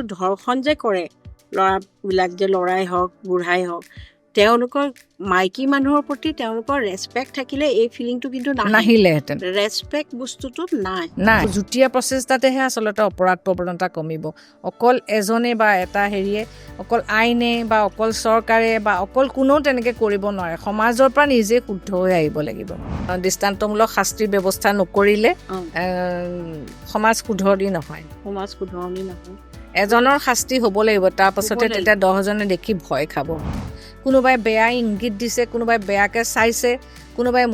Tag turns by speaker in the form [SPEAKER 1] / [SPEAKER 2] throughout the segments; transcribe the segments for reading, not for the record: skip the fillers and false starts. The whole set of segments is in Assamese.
[SPEAKER 1] ধৰ্ষণ যে কৰে ল'ৰাবিলাক যে ল'ৰাই হওক বুঢ়াই হওক তেওঁলোকৰ মাইকী মানুহৰ প্ৰতি তেওঁলোকৰ ৰেচপেক্ট থাকিলে এই ফিলিংটো কিন্তু
[SPEAKER 2] নাহিলেহেঁতেন
[SPEAKER 1] ৰেচপেক্ট বস্তুটো নাই
[SPEAKER 2] যুটীয়া প্ৰচেষ্টাতেহে আচলতে অপৰাধ প্ৰৱণতা কমিব অকল এজনে বা এটা হেৰিয়ে অকল আইনে বা অকল চৰকাৰে বা অকল কোনেও তেনেকৈ কৰিব নোৱাৰে সমাজৰ পৰা নিজে শুদ্ধ হৈ আহিব লাগিব দৃষ্টান্তমূলক শাস্তিৰ ব্যৱস্থা নকৰিলে সমাজ শুধৰণি নহয় এজনৰ শাস্তি হ'ব লাগিব তাৰপাছতে তেতিয়া 10জনে দেখি ভয় খাব কোনোবাই বেয়া ইংগিত দিছে কোনোবাই বেয়াকৈ চাইছে কোনোবাই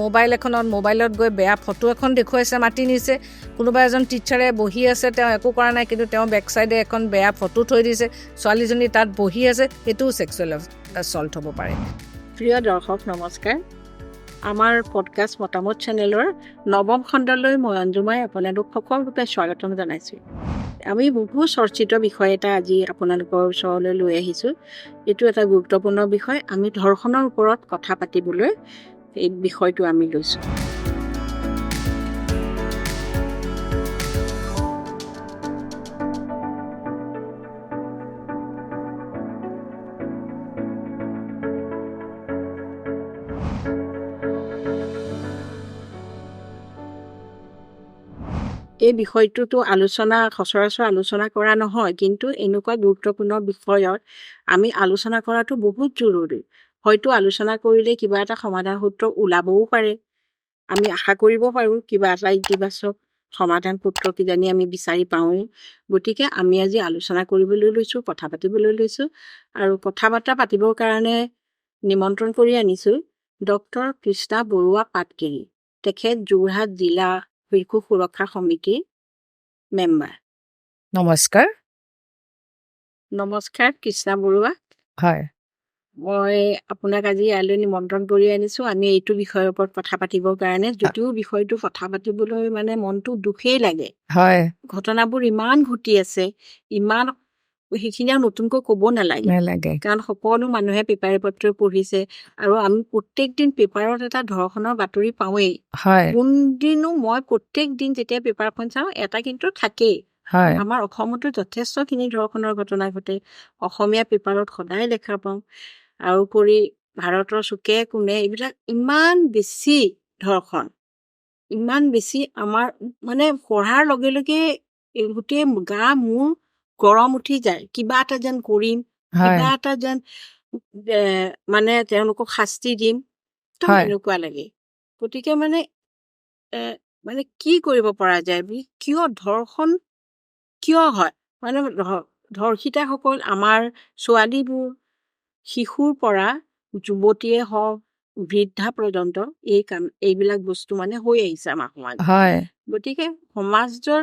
[SPEAKER 2] মোবাইলত গৈ বেয়া ফটো এখন দেখুৱাইছে মাতি নিছে কোনোবা এজন টিচাৰে বহি আছে তেওঁ একো কৰা নাই কিন্তু তেওঁ বেক চাইডে এখন বেয়া ফটো থৈ দিছে ছোৱালীজনী তাত বহি আছে সেইটোও ছেক্সুৱেল এছল্ট হ'ব পাৰে
[SPEAKER 1] প্ৰিয় দৰ্শক নমস্কাৰ আমাৰ পডকাষ্ট মতামত চেনেলৰ 9ম খণ্ডলৈ মই অঞ্জুমাই আপোনালোক সকলোকে স্বাগতম জনাইছোঁ আমি বহু চৰ্চিত বিষয় এটা আজি আপোনালোকৰ ওচৰলৈ লৈ আহিছোঁ এইটো এটা গুৰুত্বপূৰ্ণ বিষয় আমি ধৰ্ষণৰ ওপৰত কথা পাতিবলৈ এই বিষয়টো আমি লৈছোঁ এই বিষয়টোতো সচৰাচৰ আলোচনা কৰা নহয় কিন্তু এনেকুৱা গুৰুত্বপূৰ্ণ বিষয়ত আমি আলোচনা কৰাটো বহুত জৰুৰী হয়তো আলোচনা কৰিলে কিবা এটা সমাধান সূত্ৰ ওলাবও পাৰে আমি আশা কৰিব পাৰোঁ কিবা এটা ইতিবাচক সমাধান সূত্ৰ কিজানি আমি বিচাৰি পাওঁৱেই গতিকে আমি আজি আলোচনা কৰিবলৈ লৈছোঁ কথা পাতিবলৈ লৈছোঁ আৰু কথা বাৰ্তা পাতিবৰ কাৰণে নিমন্ত্ৰণ কৰি আনিছোঁ ডক্টৰ কৃষ্ণা বৰুৱা পাটকেৰি তেখেত যোৰহাট জিলা শিশু সুৰক্ষা সমিতিৰ মেম্বাৰ নমস্কাৰ কৃষ্ণা বৰুৱা
[SPEAKER 2] হয়
[SPEAKER 1] মই আপোনাক আজি ইয়ালৈ নিমন্ত্ৰণ কৰি আনিছোঁ আমি এইটো বিষয়ৰ ওপৰত কথা পাতিবৰ কাৰণে যদিও বিষয়টো কথা পাতিবলৈ মানে মনটো দুখেই লাগে
[SPEAKER 2] হয়
[SPEAKER 1] ঘটনাবোৰ ইমান ঘটি আছে ইমান সেইখিনি আৰু নতুনকৈ ক'ব নালাগে কাৰণ সকলো মানুহে পেপাৰে পত্ৰই পঢ়িছে আৰু আমি প্ৰত্যেক দিন পেপাৰত এটা ধৰ্ষণৰ বাতৰি পাওঁৱেই কোনদিনো মই প্ৰত্যেক দিন যেতিয়া পেপাৰখন চাওঁ এটা কিন্তু থাকেই আমাৰ অসমতো যথেষ্টখিনি ধৰ্ষণৰ ঘটনা ঘটে অসমীয়া পেপাৰত সদায় দেখা পাওঁ আৰু কৰি ভাৰতৰ চুকে কোণে এইবিলাক ইমান বেছি ধৰ্ষণ ইমান বেছি আমাৰ মানে পঢ়াৰ লগে লগে গোটেই গা মূৰ গৰম উঠি যায় কিবা এটা যেন কৰিম কিবা এটা যেন মানে তেওঁলোকক শাস্তি দিম এনেকুৱা লাগে গতিকে মানে কি কৰিব পৰা যায় কিয় ধৰ্ষণ কিয় হয় মানে ধৰ্ষিতাসকল আমাৰ ছোৱালীবোৰ শিশুৰ পৰা যুৱতীয়ে হওক বৃদ্ধা পৰ্যন্ত এইবিলাক বস্তু মানে হৈ আহিছে আমাৰ সমাজত গতিকে সমাজৰ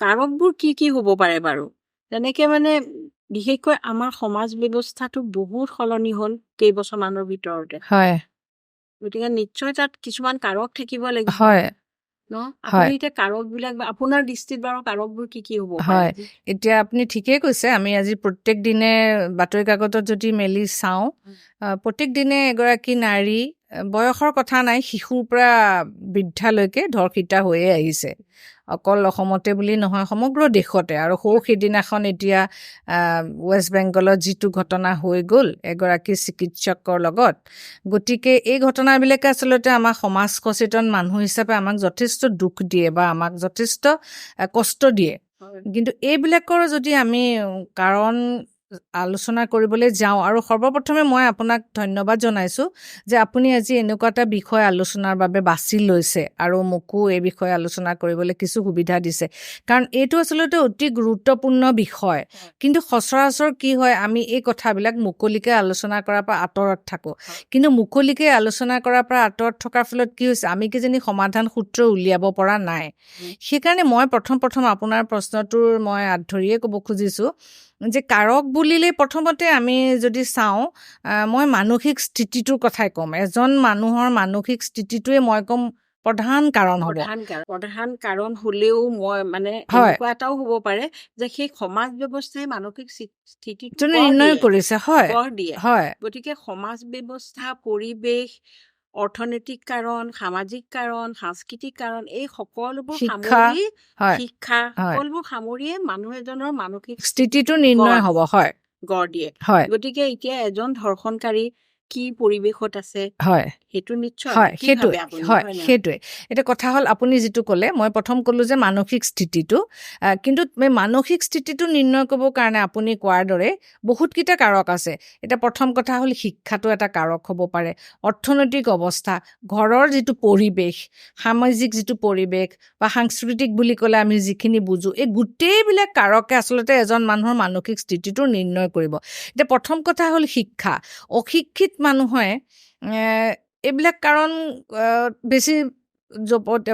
[SPEAKER 1] কাৰকবোৰ কি হ'ব পাৰে বাৰু তেনেকে মানে বিশেষকৈ আমাৰ সমাজ ব্যৱস্থাটো বহুত সলনি হ'ল কেইবছৰমানৰ ভিতৰতে গতিকে নিশ্চয় তাত কিছুমান কাৰক থাকিব লাগিব আপুনি এতিয়া কাৰকবিলাক বা আপোনাৰ দৃষ্টিত বাৰু কাৰকবোৰ কি হ'ব পাৰে
[SPEAKER 2] এতিয়া আপুনি ঠিকেই কৈছে আমি আজি প্ৰত্যেক দিনে বাতৰি কাকতত যদি মেলি চাওঁ প্ৰত্যেক দিনে এগৰাকী নাৰী বয়সৰ কথা নাই শিশুৰ পৰা বৃদ্ধালৈকে ধৰ্ষিতা হৈয়ে আহিছে অকল অসমতে বুলি নহয় সমগ্ৰ দেশতে আৰু সিদিনাখন এতিয়া ৱেষ্ট বেংগলত যিটো ঘটনা হৈ গ'ল এগৰাকী চিকিৎসকৰ লগত গতিকে এই ঘটনাবিলাকে আচলতে আমাক সমাজ সচেতন মানুহ হিচাপে আমাক যথেষ্ট দুখ দিয়ে বা আমাক যথেষ্ট কষ্ট দিয়ে কিন্তু এইবিলাকৰ যদি আমি কাৰণ আলোচনা কৰিবলৈ যাওঁ আৰু সৰ্বপ্ৰথমে মই আপোনাক ধন্যবাদ জনাইছোঁ যে আপুনি আজি এনেকুৱা এটা বিষয় আলোচনাৰ বাবে বাছি লৈছে আৰু মোকো এই বিষয়ে আলোচনা কৰিবলৈ কিছু সুবিধা দিছে কাৰণ এইটো আচলতে অতি গুৰুত্বপূৰ্ণ বিষয় কিন্তু সচৰাচৰ কি হয় আমি এই কথাবিলাক মুকলিকৈ আলোচনা কৰাৰ পৰা আঁতৰত থাকোঁ কিন্তু মুকলিকৈ আলোচনা কৰাৰ পৰা আঁতৰত থকাৰ ফলত কি হৈছে আমি কিজানি সমাধান সূত্ৰ উলিয়াব পৰা নাই সেইকাৰণে মই প্ৰথম আপোনাৰ প্ৰশ্নটোৰ মই আঁত ধৰিয়ে ক'ব খুজিছোঁ যে কাৰক বুলিলে প্ৰথমতে আমি যদি চাওঁ মই মানসিক স্থিতিটোৰ কথাই ক'ম এজন মানুহৰ মানসিক স্থিতিটোৱে মই ক'ম প্ৰধান কাৰণ হ'ব
[SPEAKER 1] প্ৰধান কাৰণ হ'লেও মই মানে এনেকুৱা এটাও হ'ব পাৰে যে সেই সমাজ ব্যৱস্থাই মানসিক স্থিতিটো
[SPEAKER 2] নিৰ্ণয় কৰিছে
[SPEAKER 1] গঢ় দিয়ে গতিকে সমাজ ব্যৱস্থা পৰিৱেশ অৰ্থনৈতিক কাৰণ, সামাজিক কাৰণ, সাংস্কৃতিক কাৰণ, এই সকলোবোৰ
[SPEAKER 2] শিক্ষা,
[SPEAKER 1] সামৰি
[SPEAKER 2] হয়
[SPEAKER 1] শিক্ষা
[SPEAKER 2] হয়
[SPEAKER 1] সকলোবোৰ সামৰিয়ে মানুহ এজনৰ মানসিক
[SPEAKER 2] স্থিতিটো নিৰ্ণয় হ'ব, হয়
[SPEAKER 1] গঢ় দিয়ে।
[SPEAKER 2] হয়
[SPEAKER 1] গতিকে এতিয়া এজন ধৰ্ষণকাৰী কি পৰিৱেশত আছে
[SPEAKER 2] হয়
[SPEAKER 1] সেইটো নিশ্চয়
[SPEAKER 2] হয়
[SPEAKER 1] কি
[SPEAKER 2] সেইটোৱে
[SPEAKER 1] ভাবে আপুনি,
[SPEAKER 2] হয়
[SPEAKER 1] হয় নহয়?
[SPEAKER 2] সেইটোৱে এতিয়া কথা হ'ল আপুনি যিটো ক'লে মই প্ৰথম ক'লো যে মানসিক স্থিতিটো কিন্তু এই মানসিক স্থিতিটো নিৰ্ণয় কৰিবৰ কাৰণে আপুনি কোৱাৰ দৰে বহুতকেইটা কাৰক আছে। এতিয়া প্ৰথম কথা হ'ল শিক্ষাটো এটা কাৰক হ'ব পাৰে, অৰ্থনৈতিক অৱস্থা, ঘৰৰ যিটো পৰিৱেশ, সামাজিক যিটো পৰিৱেশ বা সাংস্কৃতিক বুলি ক'লে আমি যিখিনি বুজো, এই গোটেইবিলাক কাৰকে আচলতে এজন মানুহৰ মানসিক স্থিতিটো নিৰ্ণয় কৰিব। এতিয়া প্ৰথম কথা হ'ল শিক্ষা। অশিক্ষিত মানুহে এইবিলাক কাৰণ বেছি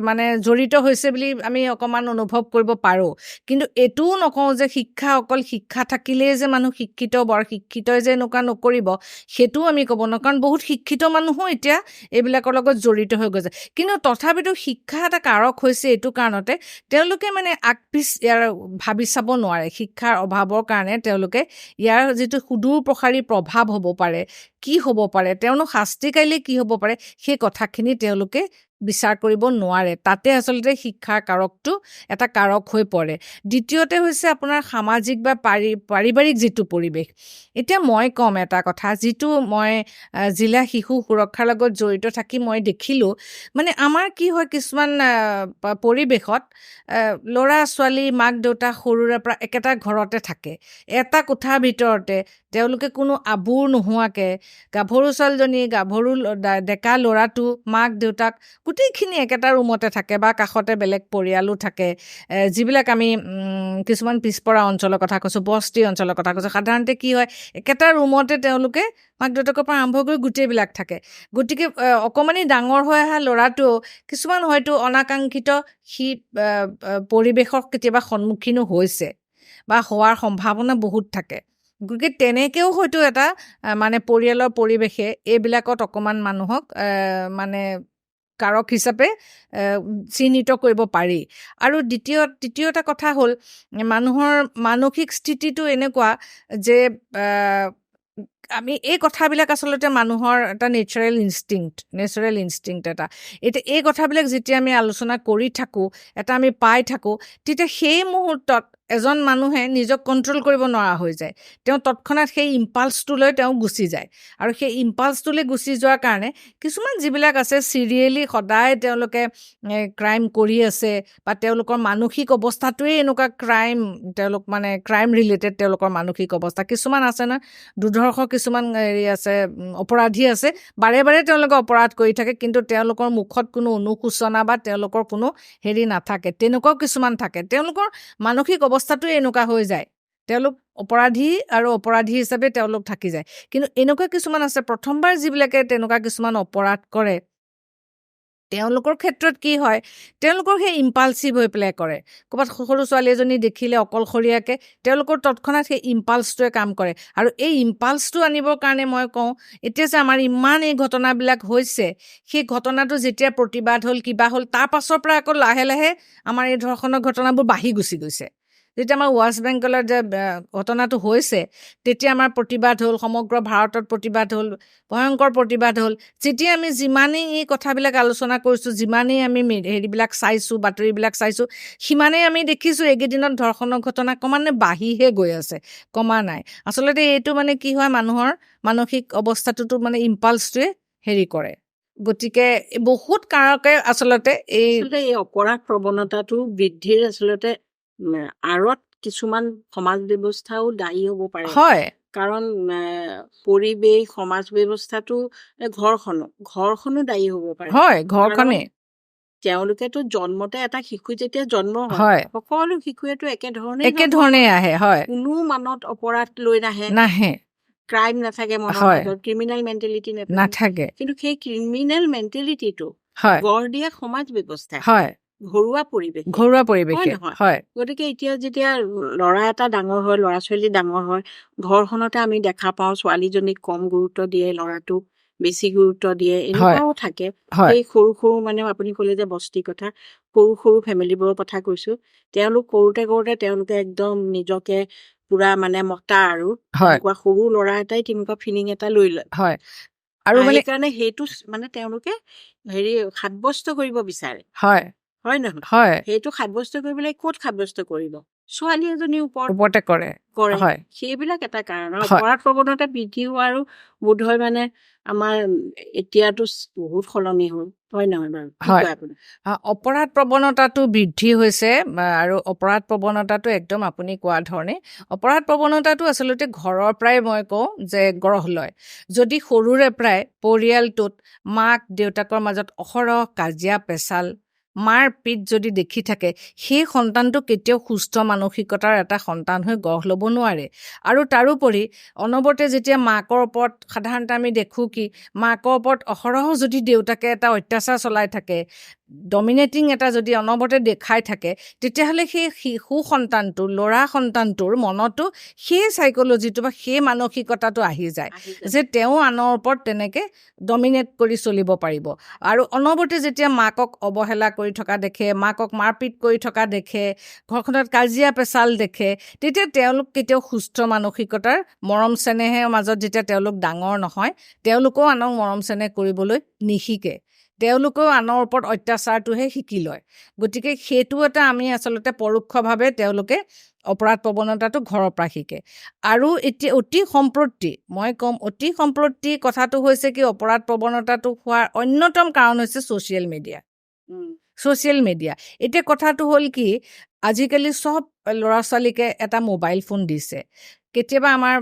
[SPEAKER 2] মানে জড়িত হৈছে বুলি আমি অকণমান অনুভৱ কৰিব পাৰোঁ, কিন্তু এইটোও নকওঁ যে শিক্ষা অকল শিক্ষা থাকিলেই যে মানুহ শিক্ষিত বৰ শিক্ষিতই যে এনেকুৱা নকৰিব সেইটোও আমি ক'ব নোৱাৰোঁ, কাৰণ বহুত শিক্ষিত মানুহো এতিয়া এইবিলাকৰ লগত জড়িত হৈ গৈছে। কিন্তু তথাপিতো শিক্ষা এটা কাৰক হৈছে এইটো কাৰণতে তেওঁলোকে মানে আগপিছ ইয়াৰ ভাবি চাব নোৱাৰে। শিক্ষাৰ অভাৱৰ কাৰণে তেওঁলোকে ইয়াৰ যিটো সুদূৰ প্ৰসাৰী প্ৰভাৱ হ'ব পাৰে, কি হ'ব পাৰে, তেওঁলোক শাস্তি কাইলৈ কি হ'ব পাৰে, সেই কথাখিনি তেওঁলোকে বিচাৰ কৰিব নোৱাৰে। তাতে আচলতে শিক্ষাৰ কাৰকটো এটা কাৰক হৈ পৰে। দ্বিতীয়তে হৈছে আপোনাৰ সামাজিক বা পাৰিবাৰিক যিটো পৰিৱেশ। এতিয়া মই ক'ম এটা কথা, যিটো মই জিলা শিশু সুৰক্ষাৰ লগত জড়িত থাকি মই দেখিলোঁ, মানে আমাৰ কি হয় কিছুমান পৰিৱেশত ল'ৰা ছোৱালী মাক দেউতাক সৰুৰে পৰা একেটা ঘৰতে থাকে, এটা কোঠাৰ ভিতৰতে তেওঁলোকে কোনো আবুৰ নোহোৱাকৈ গাভৰু ছোৱালীজনী, গাভৰু ডেকা ল'ৰাটো, মাক দেউতাক গোটেইখিনি একেটা ৰুমতে থাকে বা কাষতে বেলেগ পৰিয়ালো থাকে। যিবিলাক আমি কিছুমান পিছপৰা অঞ্চলৰ কথা কৈছোঁ, বস্তি অঞ্চলৰ কথা কৈছোঁ, সাধাৰণতে কি হয় একেটা ৰুমতে তেওঁলোকে মাক দেউতাকৰ পৰা আৰম্ভ কৰি গোটেইবিলাক থাকে। গতিকে অকণমানি ডাঙৰ হৈ অহা ল'ৰাটোও কিছুমান হয়তো অনাকাংক্ষিত সি পৰিৱেশৰ কেতিয়াবা সন্মুখীনো হৈছে বা হোৱাৰ সম্ভাৱনা বহুত থাকে। গতিকে তেনেকৈও হয়তো এটা মানে পৰিয়ালৰ পৰিৱেশে এইবিলাকত অকণমান মানুহক মানে কাৰক হিচাপে চিহ্নিত কৰিব পাৰি। আৰু তৃতীয় এটা কথা হ'ল মানুহৰ মানসিক স্থিতিটো এনেকুৱা যে আমি এই কথাবিলাক আচলতে মানুহৰ এটা নেচাৰেল ইনষ্টিংক্ট এটা। এতিয়া এই কথাবিলাক যেতিয়া আমি আলোচনা কৰি থাকোঁ, এটা আমি পাই থাকোঁ, তেতিয়া সেই মুহূৰ্তত এজন মানুহে নিজক কণ্ট্ৰল কৰিব নোৱাৰা হৈ যায়। তেওঁ তৎক্ষণাত সেই ইম্পালছটোলৈ তেওঁ গুচি যায়, আৰু সেই ইম্পালছটোলৈ গুচি যোৱাৰ কাৰণে কিছুমান যিবিলাক আছে চিৰিয়েলি সদায় তেওঁলোকে ক্ৰাইম কৰি আছে বা তেওঁলোকৰ মানসিক অৱস্থাটোৱেই এনেকুৱা তেওঁলোক মানে ক্ৰাইম ৰিলেটেড তেওঁলোকৰ মানসিক অৱস্থা। কিছুমান আছে নহয় দুৰ্ধৰ্ষ কিছুমান হেৰি আছে, অপৰাধী আছে, বাৰে বাৰে তেওঁলোকে অপৰাধ কৰি থাকে, কিন্তু তেওঁলোকৰ মুখত কোনো অনুশোচনা বা তেওঁলোকৰ কোনো হেৰি নাথাকে। তেনেকুৱাও কিছুমান থাকে, তেওঁলোকৰ মানসিক অৱস্থাটোৱে এনেকুৱা হৈ যায়, তেওঁলোক অপৰাধী হিচাপে তেওঁলোক থাকি যায়। কিন্তু এনেকুৱা কিছুমান আছে প্ৰথমবাৰ যিবিলাকে তেনেকুৱা কিছুমান অপৰাধ কৰে, তেওঁলোকৰ ক্ষেত্ৰত কি হয়, তেওঁলোকৰ সেই ইম্পালচিভ হৈ পেলাই কৰে। ক'ৰবাত সৰু ছোৱালী এজনী দেখিলে অকলশৰীয়াকৈ তেওঁলোকৰ তৎক্ষণাত সেই ইম্পালছটোৱে কাম কৰে। আৰু এই ইম্পালছটো আনিবৰ কাৰণে মই কওঁ, এতিয়া যে আমাৰ ইমান এই ঘটনাবিলাক হৈছে, সেই ঘটনাটো যেতিয়া প্ৰতিবাদ হ'ল কিবা হ'ল, তাৰ পাছৰ পৰা আকৌ লাহে লাহে আমাৰ এই ধৰ্ষণৰ ঘটনাবোৰ বাঢ়ি গুচি গৈছে। যেতিয়া আমাৰ ৱেষ্ট বেংগলৰ যে ঘটনাটো হৈছে, তেতিয়া আমাৰ প্ৰতিবাদ হ'ল, সমগ্ৰ ভাৰতত প্ৰতিবাদ হ'ল, ভয়ংকৰ প্ৰতিবাদ হ'ল। যেতিয়া আমি যিমানেই এই কথাবিলাক আলোচনা কৰিছোঁ, যিমানেই আমি হেৰিবিলাক চাইছোঁ, বাতৰিবিলাক চাইছোঁ, সিমানেই আমি দেখিছোঁ এইকেইদিনত ধৰ্ষণৰ ঘটনা ক্ৰমান্বয়ে বাঢ়িহে গৈ আছে, কমা নাই। আচলতে এইটো মানে কি হয়, মানুহৰ মানসিক অৱস্থাটোতো মানে ইম্পালছটোৱে হেৰি কৰে। গতিকে বহুত কাৰকে আচলতে এই
[SPEAKER 1] অপৰাধ প্ৰৱণতাটো বৃদ্ধিৰ আচলতে আঁৰত কিছুমান সমাজ ব্যৱস্থাও দায়ী হ'ব পাৰে।
[SPEAKER 2] হয়,
[SPEAKER 1] কাৰণ পৰিৱেশ, সমাজ ব্যৱস্থাটো, ঘৰখনো দায়ী হ'ব পাৰে।
[SPEAKER 2] হয়, ঘৰখনে
[SPEAKER 1] তেওঁলোকেতো জন্মতে এটা শিশু যেতিয়া জন্ম
[SPEAKER 2] হয়,
[SPEAKER 1] সকলো শিশুৱেতো
[SPEAKER 2] একেধৰণে আহে, হয়,
[SPEAKER 1] কোনো মনত অপৰাধ লৈ নাহে, ক্ৰাইম নাথাকে মনৰ মাজত, ক্ৰিমিনেল মেণ্টেলিটি নাথাকে। কিন্তু সেই ক্ৰিমিনেল মেণ্টেলিটিটো গঢ় দিয়া সমাজ ব্যৱস্থা, ঘৰুৱা পৰিৱেশে, হয়। গতিকে এতিয়া যেতিয়া ল'ৰা এটা ডাঙৰ হয়, ল'ৰা ছোৱালী ডাঙৰ হয়, ঘৰখনতে আমি দেখা পাওঁ ছোৱালীজনীক কম গুৰুত্ব দিয়ে, ল'ৰাটোক বেছি গুৰুত্ব দিয়ে, এনেকুৱাও থাকে। সেই সৰু মানে আপুনি ক'লে যে বস্তি কথা, সৰু ফেমিলিবোৰৰ কথা কৈছো, তেওঁলোক কৰোতে তেওঁলোকে একদম নিজকে পুৰা মানে মতা আৰু এনেকুৱা সৰু ল'ৰা এটাই তেনেকুৱা ফিলিং এটা লৈ লয়।
[SPEAKER 2] আৰু মানে
[SPEAKER 1] সেইকাৰণে সেইটো মানে তেওঁলোকে হেৰি সাব্যস্ত কৰিব বিচাৰে,
[SPEAKER 2] হয়
[SPEAKER 1] হয় নহয়?
[SPEAKER 2] হয়
[SPEAKER 1] সেইটো সাব্যস্ত কৰিবলৈ ক'ত সাব্যস্ত কৰিব? ছোৱালী এজনীৰ
[SPEAKER 2] ওপৰতে কৰে
[SPEAKER 1] কৰে।
[SPEAKER 2] হয়
[SPEAKER 1] সেইবিলাক এটা কাৰণ। আৰু
[SPEAKER 2] হয়
[SPEAKER 1] অপৰাধ প্ৰৱণতা বৃদ্ধি হোৱাৰো বোধ হয় মানে আমাৰ এতিয়াতো বহুত সলনি হ'ল, হয় নহয় বাৰু? কি
[SPEAKER 2] হয়
[SPEAKER 1] কয় আপুনি?
[SPEAKER 2] অপৰাধ প্ৰৱণতাটো বৃদ্ধি হৈছে আৰু অপৰাধ প্ৰৱণতাটো একদম আপুনি কোৱা ধৰণে অপৰাধ প্ৰৱণতাটো আচলতে ঘৰৰ পৰাই মই কওঁ যে গঢ় লয়। যদি সৰুৰে পৰাই পৰিয়ালটোত মাক দেউতাকৰ মাজত অহৰহ কাজিয়া পেচাল মাৰ পিত যদি দেখি থাকে, সেই সন্তানটো কেতিয়াও সুস্থ মানসিকতাৰ এটা সন্তান হৈ গঢ় ল'ব নোৱাৰে। আৰু তাৰোপৰি অনবৰতে যেতিয়া মাকৰ ওপৰত সাধাৰণতে আমি দেখোঁ কি মাকৰ ওপৰত অহৰহ যদি দেউতাকে এটা অত্যাচাৰ চলাই থাকে, ডমিনেটিং এটা যদি অনবৰতে দেখাই থাকে, তেতিয়াহ'লে সেই শিশু সন্তানটো ল'ৰা সন্তানটোৰ মনতো সেই চাইক'লজিটো বা সেই মানসিকতাটো আহি যায় যে তেওঁ আনৰ ওপৰত তেনেকৈ ডমিনেট কৰি চলিব পাৰিব। আৰু অনবৰতে যেতিয়া মাকক অৱহেলা কৰি থকা দেখে, মাকক মাৰপিট কৰি থকা দেখে, ঘৰখনত কাজিয়া পেচাল দেখে, তেতিয়া তেওঁলোক কেতিয়াও সুস্থ মানসিকতাৰ মৰম চেনেহৰ মাজত যেতিয়া তেওঁলোক ডাঙৰ নহয়, তেওঁলোকেও আনক মৰম চেনেহ কৰিবলৈ নিশিকে, তেওঁলোকেও আনৰ ওপৰত অত্যাচাৰটোহে শিকি লয়। গতিকে সেইটো এটা আমি আচলতে পৰোক্ষভাৱে তেওঁলোকে অপৰাধ প্ৰৱণতাটো ঘৰৰ পৰা শিকে। আৰু এতিয়া অতি সম্প্ৰতি মই ক'ম, অতি সম্প্ৰতি কথাটো হৈছে কি অপৰাধ প্ৰৱণতাটো হোৱাৰ অন্যতম কাৰণ হৈছে ছ'চিয়েল মিডিয়া। ছ'চিয়েল মিডিয়া এতিয়া কথাটো হ'ল কি আজিকালি চব ল'ৰা ছোৱালীকে এটা মোবাইল ফোন দিছে। কেতিয়াবা আমাৰ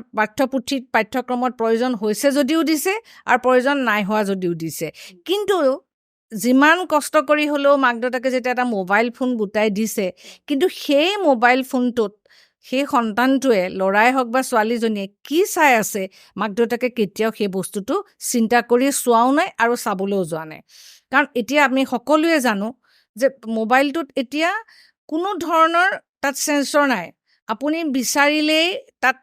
[SPEAKER 2] পাঠ্যক্ৰমত প্ৰয়োজন হৈছে যদিও দিছে আৰু প্ৰয়োজন নাই হোৱা যদিও দিছে। কিন্তু যিমান কষ্ট কৰি হ'লেও মাক দেউতাকে যেতিয়া এটা মোবাইল ফোন গোটাই দিছে, কিন্তু সেই মোবাইল ফোনটোত সেই সন্তানটোৱে ল'ৰাই হওক বা ছোৱালীজনীয়ে কি চাই আছে মাক দেউতাকে কেতিয়াও সেই বস্তুটো চিন্তা কৰি চোৱাও নাই আৰু চাবলৈও যোৱা নাই। কাৰণ এতিয়া আমি সকলোৱে জানো যে মোবাইলটোত এতিয়া কোনো ধৰণৰ তাত চেঞ্চৰ নাই, আপুনি বিচাৰিলেই তাত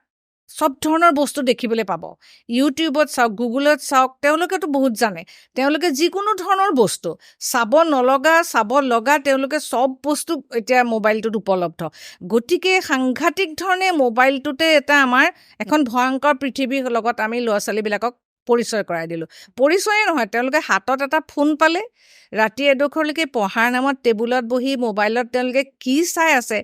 [SPEAKER 2] চব ধৰণৰ বস্তু দেখিবলৈ পাব। ইউটিউবত চাওক, গুগলত চাওক, তেওঁলোকেতো বহুত জানে, তেওঁলোকে যিকোনো ধৰণৰ বস্তু চাব নলগা চাব লগা তেওঁলোকে চব বস্তু এতিয়া মোবাইলটোত উপলব্ধ। গতিকে সাংঘাতিক ধৰণে মোবাইলটোতে এটা আমাৰ এখন ভয়ংকৰ পৃথিৱীৰ লগত আমি ল'ৰা ছোৱালীবিলাকক পৰিচয় কৰাই দিলোঁ। পৰিচয়ে নহয়, তেওঁলোকে হাতত এটা ফোন পালে, ৰাতি এডোখৰলৈকে পঢ়াৰ নামত টেবুলত বহি মোবাইলত তেওঁলোকে কি চাই আছে,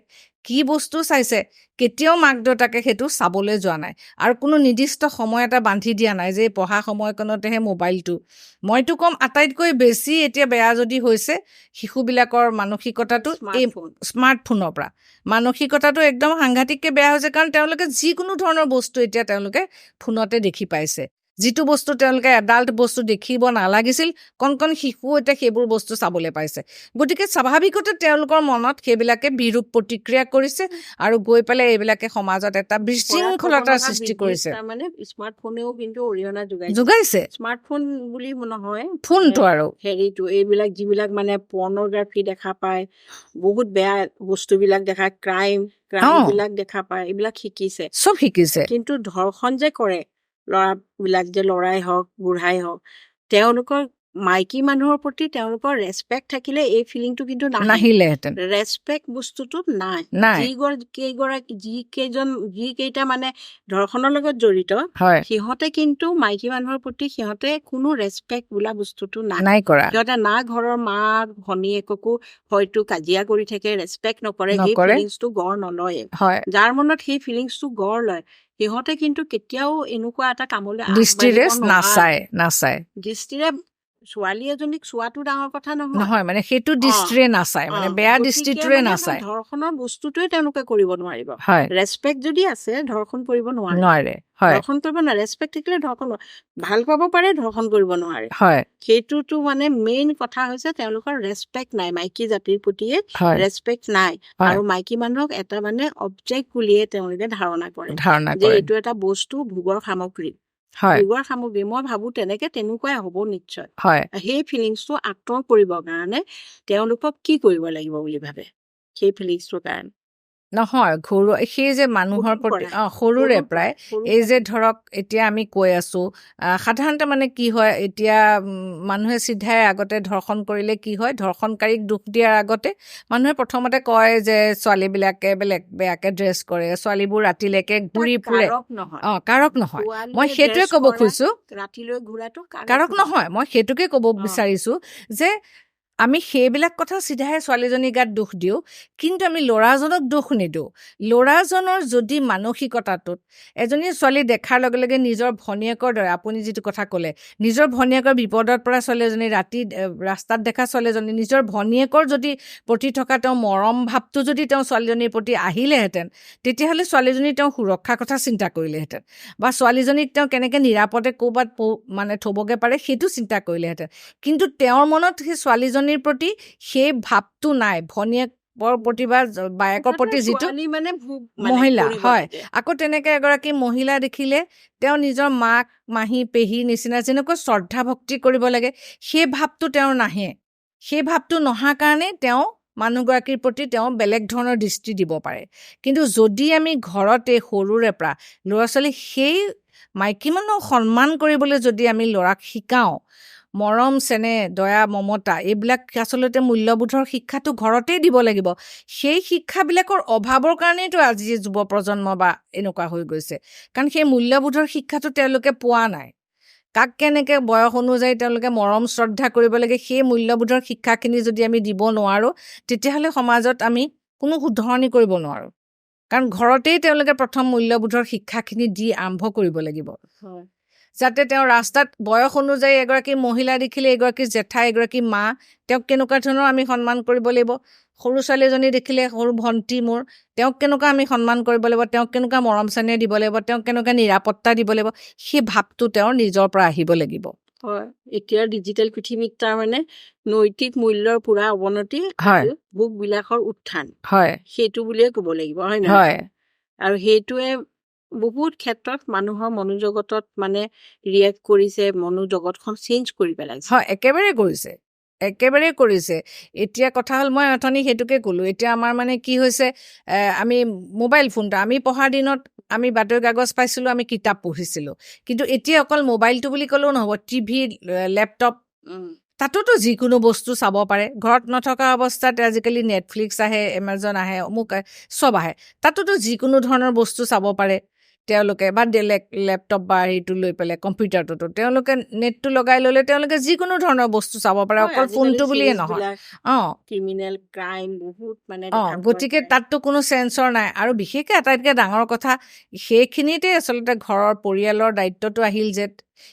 [SPEAKER 2] কি বস্তু চাইছে, কেতিয়াও মাক দেউতাকে সেইটো চাবলৈ যোৱা নাই। আৰু কোনো নিৰ্দিষ্ট সময় এটা বান্ধি দিয়া নাই যে পঢ়া সময়কণতেহে মোবাইলটো। মইতো ক'ম আটাইতকৈ বেছি এতিয়া বেয়া যদি হৈছে শিশুবিলাকৰ মানসিকতাটো এই স্মাৰ্টফোনৰ পৰা মানসিকতাটো একদম সাংঘাতিককৈ বেয়া হৈছে। কাৰণ তেওঁলোকে যিকোনো ধৰণৰ বস্তু এতিয়া তেওঁলোকে ফোনতে দেখি পাইছে, যিটো বস্তু তেওঁলোকে এডাল্ট বস্তু দেখিব নালাগিছিল, কণ শিশু এতিয়া সেইবোৰ বস্তু চাবলৈ পাইছে। গতিকে স্বাভাৱিকতে তেওঁলোকৰ মনত সেইবিলাকে বিৰূপ প্ৰতিক্ৰিয়া কৰিছে আৰু গৈ পেলাই এইবিলাকে সমাজত এটা বিশৃংখলতাৰ সৃষ্টি কৰিছে।
[SPEAKER 1] মানে স্মাৰ্টফোনেও কিন্তু অৰিহণা
[SPEAKER 2] যোগাইছে।
[SPEAKER 1] স্মাৰ্টফোন বুলি নহয়,
[SPEAKER 2] ফোনটো আৰু
[SPEAKER 1] হেৰিটো এইবিলাক যিবিলাক মানে পৰ্নোগ্ৰাফি দেখা পায়, বহুত বেয়া বস্তুবিলাক দেখা, ক্ৰাইম বিলাক দেখা পায়, এইবিলাক শিকিছে,
[SPEAKER 2] চব শিকিছে।
[SPEAKER 1] কিন্তু ধৰ্ষণ যে কৰে ল'ৰাবিলাক, যে ল'ৰাই হওক বুঢ়াই হওক, তেওঁলোকৰ মাইকী মানুহৰ প্ৰতি তেওঁলোকৰ ৰেচপেক্ট থাকিলে এই ফিলিংটো কিন্তু
[SPEAKER 2] নাহিলেহেঁতেন।
[SPEAKER 1] ৰেচপেক্ট বস্তুটো নাই। যিকেইটা মানে ধৰ্ষণৰ লগত জড়িত, সিহঁতে কিন্তু মাইকী মানুহৰ প্ৰতি সিহঁতে কোনো ৰেচপেক্ট বোলা বস্তুটো নাই কৰা। সিহঁতে না ঘৰৰ মাক ভনীয়েককো হয়তো কাজিয়া কৰি থাকে, ৰেচপেক্ট নকৰে, সেই ফিলিংছটো গঢ় নলয়ে। যাৰ মনত সেই ফিলিংছটো গঢ় লয় সিহঁতে কিন্তু কেতিয়াও এনেকুৱা এটা কামলৈ
[SPEAKER 2] দৃষ্টিৰে নাচায়।
[SPEAKER 1] দৃষ্টিৰে ছোৱালী এজনীক চোৱাটো ডাঙৰ কথা নহয়,
[SPEAKER 2] মানে সেইটো দৃষ্টিৰে নাচায়, মানে বেয়া দৃষ্টিটোৰে নাচায়।
[SPEAKER 1] ধৰ্ষণৰ বস্তুটোৱে তেওঁলোকে কৰিব নোৱাৰিব। ৰেচপেক্ট যদি আছে ধৰ্ষণ কৰিব নোৱাৰে। ধৰ্ষণ কৰিব নোৱাৰে, ৰেচপেক্ট থাকিলে ধৰ্ষণ ভাল পাব পাৰে, ধৰ্ষণ কৰিব নোৱাৰে। সেইটোতো মানে মেইন কথা হৈছে তেওঁলোকৰ ৰেচপেক্ট নাই, মাইকী জাতিৰ প্ৰতিয়ে ৰেচপেক্ট নাই। আৰু মাইকী মানুহক এটা মানে অবজেক্ট বুলিয়ে তেওঁলোকে ধাৰণা কৰে যে এইটো এটা বস্তু, ভোগৰ সামগ্ৰী। মই ভাবো তেনেকুৱাই হ'ব নিশ্চয়। সেই ফিলিংছটো আঁতৰ কৰিবৰ কাৰণে তেওঁলোকক কি কৰিব লাগিব বুলি ভাবে, সেই ফিলিংছটোৰ কাৰণে?
[SPEAKER 2] নহয় ঘৰুৱা সেই যে মানুহৰ প্ৰতি সৰুৰে প্ৰায় এই যে ধৰক এতিয়া আমি কৈ আছো সাধাৰণতে মানে কি হয় এতিয়া মানুহে চিধাই আগতে ধৰ্ষণ কৰিলে কি হয় ধৰ্ষণকাৰীক দুখ দিয়াৰ আগতে মানুহে প্ৰথমতে কয় যে ছোৱালীবিলাকে বেয়াকে ড্ৰেছ কৰে ছোৱালীবোৰ ৰাতিলৈকে ঘূৰি ফুৰে কাৰক নহয় মই সেইটোৱে ক'ব খুজিছো
[SPEAKER 1] ৰাতিলৈ ঘূৰাটো
[SPEAKER 2] কাৰক নহয় মই সেইটোকে ক'ব বিচাৰিছো যে আমি সেইবিলাক কথা চিধাই ছোৱালীজনীৰ গাত দুখ দিওঁ কিন্তু আমি ল'ৰাজনক দুখ নিদিওঁ ল'ৰাজনৰ যদি মানসিকতাটোত এজনী ছোৱালী দেখাৰ লগে লগে নিজৰ ভনীয়েকৰ দৰে আপুনি যিটো কথা ক'লে নিজৰ ভনীয়েকৰ বিপদত পৰা ছোৱালীজনী ৰাতি ৰাস্তাত দেখা ছোৱালীজনী নিজৰ ভনীয়েকৰ যদি প্ৰতি থকা তেওঁ মৰম ভাৱটো যদি তেওঁ ছোৱালীজনীৰ প্ৰতি আহিলেহেঁতেন তেতিয়াহ'লে ছোৱালীজনী তেওঁ সুৰক্ষাৰ কথা চিন্তা কৰিলেহেঁতেন বা ছোৱালীজনীক তেওঁ কেনেকৈ নিৰাপদে ক'ৰবাত মানে থ'বগৈ পাৰে সেইটো চিন্তা কৰিলেহেঁতেন কিন্তু তেওঁৰ মনত সেই ছোৱালীজনীৰ প্ৰতি সেই ভাৱটো নাই ভনীয়েকৰ প্ৰতি বা বায়েকৰ প্ৰতি যিটো মহিলা হয় আকৌ তেনেকৈ এগৰাকী মহিলা দেখিলে তেওঁ নিজৰ মাক মাহী পেহী নিচিনা যেনেকৈ শ্ৰদ্ধা ভক্তি কৰিব লাগে সেই ভাৱটো তেওঁৰ নাহে সেই ভাৱটো নহাৰ কাৰণে তেওঁ মানুহগৰাকীৰ প্ৰতি তেওঁ বেলেগ ধৰণৰ দৃষ্টি দিব পাৰে কিন্তু যদি আমি ঘৰতে সৰুৰে পৰা ল'ৰা ছোৱালীক সেই মাইকী মানুহক সন্মান কৰিবলৈ যদি আমি ল'ৰাক শিকাওঁ মৰম চেনেহ দয়া মমতা এইবিলাক আচলতে মূল্যবোধৰ শিক্ষাটো ঘৰতেই দিব লাগিব সেই শিক্ষাবিলাকৰ অভাৱৰ কাৰণেইতো আজি যুৱ প্ৰজন্ম বা এনেকুৱা হৈ গৈছে কাৰণ সেই মূল্যবোধৰ শিক্ষাটো তেওঁলোকে পোৱা নাই কাক কেনেকৈ বয়স অনুযায়ী তেওঁলোকে মৰম শ্ৰদ্ধা কৰিব লাগে সেই মূল্যবোধৰ শিক্ষাখিনি যদি আমি দিব নোৱাৰোঁ তেতিয়াহ'লে সমাজত আমি কোনো শুধৰণি কৰিব নোৱাৰোঁ কাৰণ ঘৰতেই তেওঁলোকে প্ৰথম মূল্যবোধৰ শিক্ষাখিনি দি আৰম্ভ কৰিব লাগিব যাতে তেওঁ ৰাস্তাত বয়স অনুযায়ী এগৰাকী মহিলা দেখিলে এগৰাকী জেঠাই এগৰাকী মা তেওঁক কেনেকুৱা ধৰণৰ আমি সন্মান কৰিব লাগিব সৰু ছোৱালী এজনী দেখিলে সৰু ভণ্টি মোৰ তেওঁক কেনেকুৱা আমি সন্মান কৰিব লাগিব তেওঁক কেনেকুৱা মৰম চেনেহ দিব লাগিব তেওঁক কেনেকুৱা নিৰাপত্তা দিব লাগিব সেই ভাৱটো তেওঁৰ নিজৰ পৰা আহিব লাগিব
[SPEAKER 1] হয় এতিয়া ডিজিটেল পৃথিৱীত তাৰমানে নৈতিক মূল্যৰ পুৰা অৱনতি ভোগ বিলাসৰ উত্থান
[SPEAKER 2] হয়
[SPEAKER 1] সেইটো বুলিয়ে ক'ব লাগিব হয় নহয় আৰু সেইটোৱে বহুত ক্ষেত্ৰত মানুহৰ মনোজগতত মানে ৰিয়েক্ট কৰিছে মনোজগতখন চেঞ্জ কৰি পেলাইছে
[SPEAKER 2] হয় একেবাৰে কৰিছে এতিয়া কথা হ'ল মই অথনি সেইটোকে ক'লোঁ এতিয়া আমাৰ মানে কি হৈছে আমি মোবাইল ফোনটো আমি পঢ়াৰ দিনত আমি বাতৰি কাগজ পাইছিলোঁ আমি কিতাপ পঢ়িছিলোঁ কিন্তু এতিয়া অকল মোবাইলটো বুলি ক'লেও নহ'ব টিভি লেপটপ তাতোতো যিকোনো বস্তু চাব পাৰে ঘৰত নথকা অৱস্থাত আজিকালি নেটফ্লিক্স আহে এমাজন আহে অমুক চব আহে তাতোতো যিকোনো ধৰণৰ বস্তু চাব পাৰে তেওঁলোকে বা লেপটপ বা হেৰিটো লৈ পেলাই কম্পিউটাৰটোতো তেওঁলোকে নেটটো লগাই ল'লে তেওঁলোকে যিকোনো ধৰণৰ বস্তু চাব পাৰে অকল ফোনটো বুলিয়ে নহয়
[SPEAKER 1] ক্ৰিমিনেল ক্ৰাইম বহুত মানে
[SPEAKER 2] গতিকে তাততো কোনো চেঞ্চৰ নাই আৰু বিশেষকৈ আটাইতকৈ ডাঙৰ কথা সেইখিনিতে আচলতে ঘৰৰ পৰিয়ালৰ দায়িত্বটো আহিল যে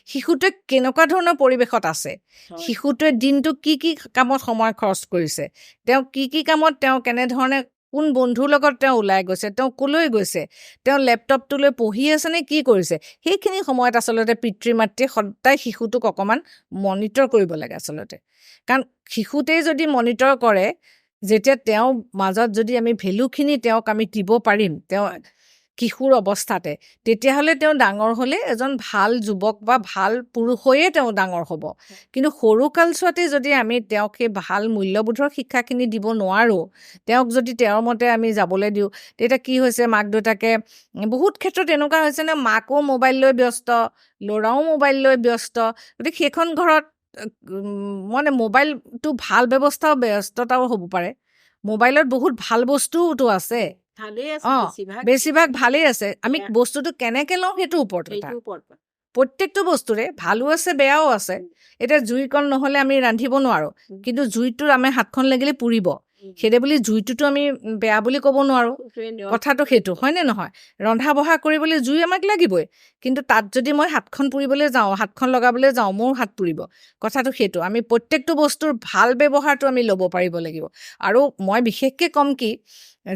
[SPEAKER 2] শিশুটোৱে কেনেকুৱা ধৰণৰ পৰিৱেশত আছে শিশুটোৱে দিনটো কি কি কামত সময় খৰচ কৰিছে তেওঁ কি কি কামত তেওঁ কেনেধৰণে কোন বন্ধুৰ লগত তেওঁ ওলাই গৈছে তেওঁ ক'লৈ গৈছে তেওঁ লেপটপটো লৈ পঢ়ি আছে নে কি কৰিছে সেইখিনি সময়ত আচলতে পিতৃ মাতৃয়ে সদায় শিশুটোক অকণমান মনিটৰ কৰিব লাগে আচলতে কাৰণ শিশুতেই যদি মনিটৰ কৰে যেতিয়া তেওঁ মাজত যদি আমি ভেলুখিনি তেওঁক আমি দিব পাৰিম তেওঁ কিশোৰ অৱস্থাতে তেতিয়াহ'লে তেওঁ ডাঙৰ হ'লে এজন ভাল যুৱক বা ভাল পুৰুষ হৈয়ে তেওঁ ডাঙৰ হ'ব কিন্তু সৰু কালচোৱাতে যদি আমি তেওঁক সেই ভাল মূল্যবোধৰ শিক্ষাখিনি দিব নোৱাৰোঁ তেওঁক যদি তেওঁৰ মতে আমি যাবলৈ দিওঁ তেতিয়া কি হৈছে মাক দেউতাকে বহুত ক্ষেত্ৰত এনেকুৱা হৈছে নে মাকো মোবাইল লৈ ব্যস্ত ল'ৰাও মোবাইল লৈ ব্যস্ত গতিকে সেইখন ঘৰত মানে মোবাইলটো ভাল ব্যৱস্থাও ব্যস্ততাও হ'ব পাৰে মোবাইলত বহুত ভাল বস্তুওতো আছে বেছিভাগ ভালেই আছে আমি বস্তুটো কেনেকৈ লওঁ সেইটোৰ ওপৰত প্ৰত্যেকটো বস্তুৰে ভালো আছে বেয়াও আছে এতিয়া জুইকণ নহ'লে আমি ৰান্ধিব নোৱাৰোঁ কিন্তু জুইটোৰ আমি হাতখন লাগিলে পুৰিব সেইদে বুলি জুইটোতো আমি বেয়া বুলি ক'ব নোৱাৰোঁ কথাটো সেইটো হয়নে নহয় ৰন্ধা বঢ়া কৰিবলৈ জুই আমাক লাগিবই কিন্তু তাত যদি মই হাতখন পুৰিবলৈ যাওঁ হাতখন লগাবলৈ যাওঁ মোৰ হাত পুৰিব কথাটো সেইটো আমি প্ৰত্যেকটো বস্তুৰ ভাল ব্যৱহাৰটো আমি ল'ব পাৰিব লাগিব আৰু মই বিশেষকৈ ক'ম কি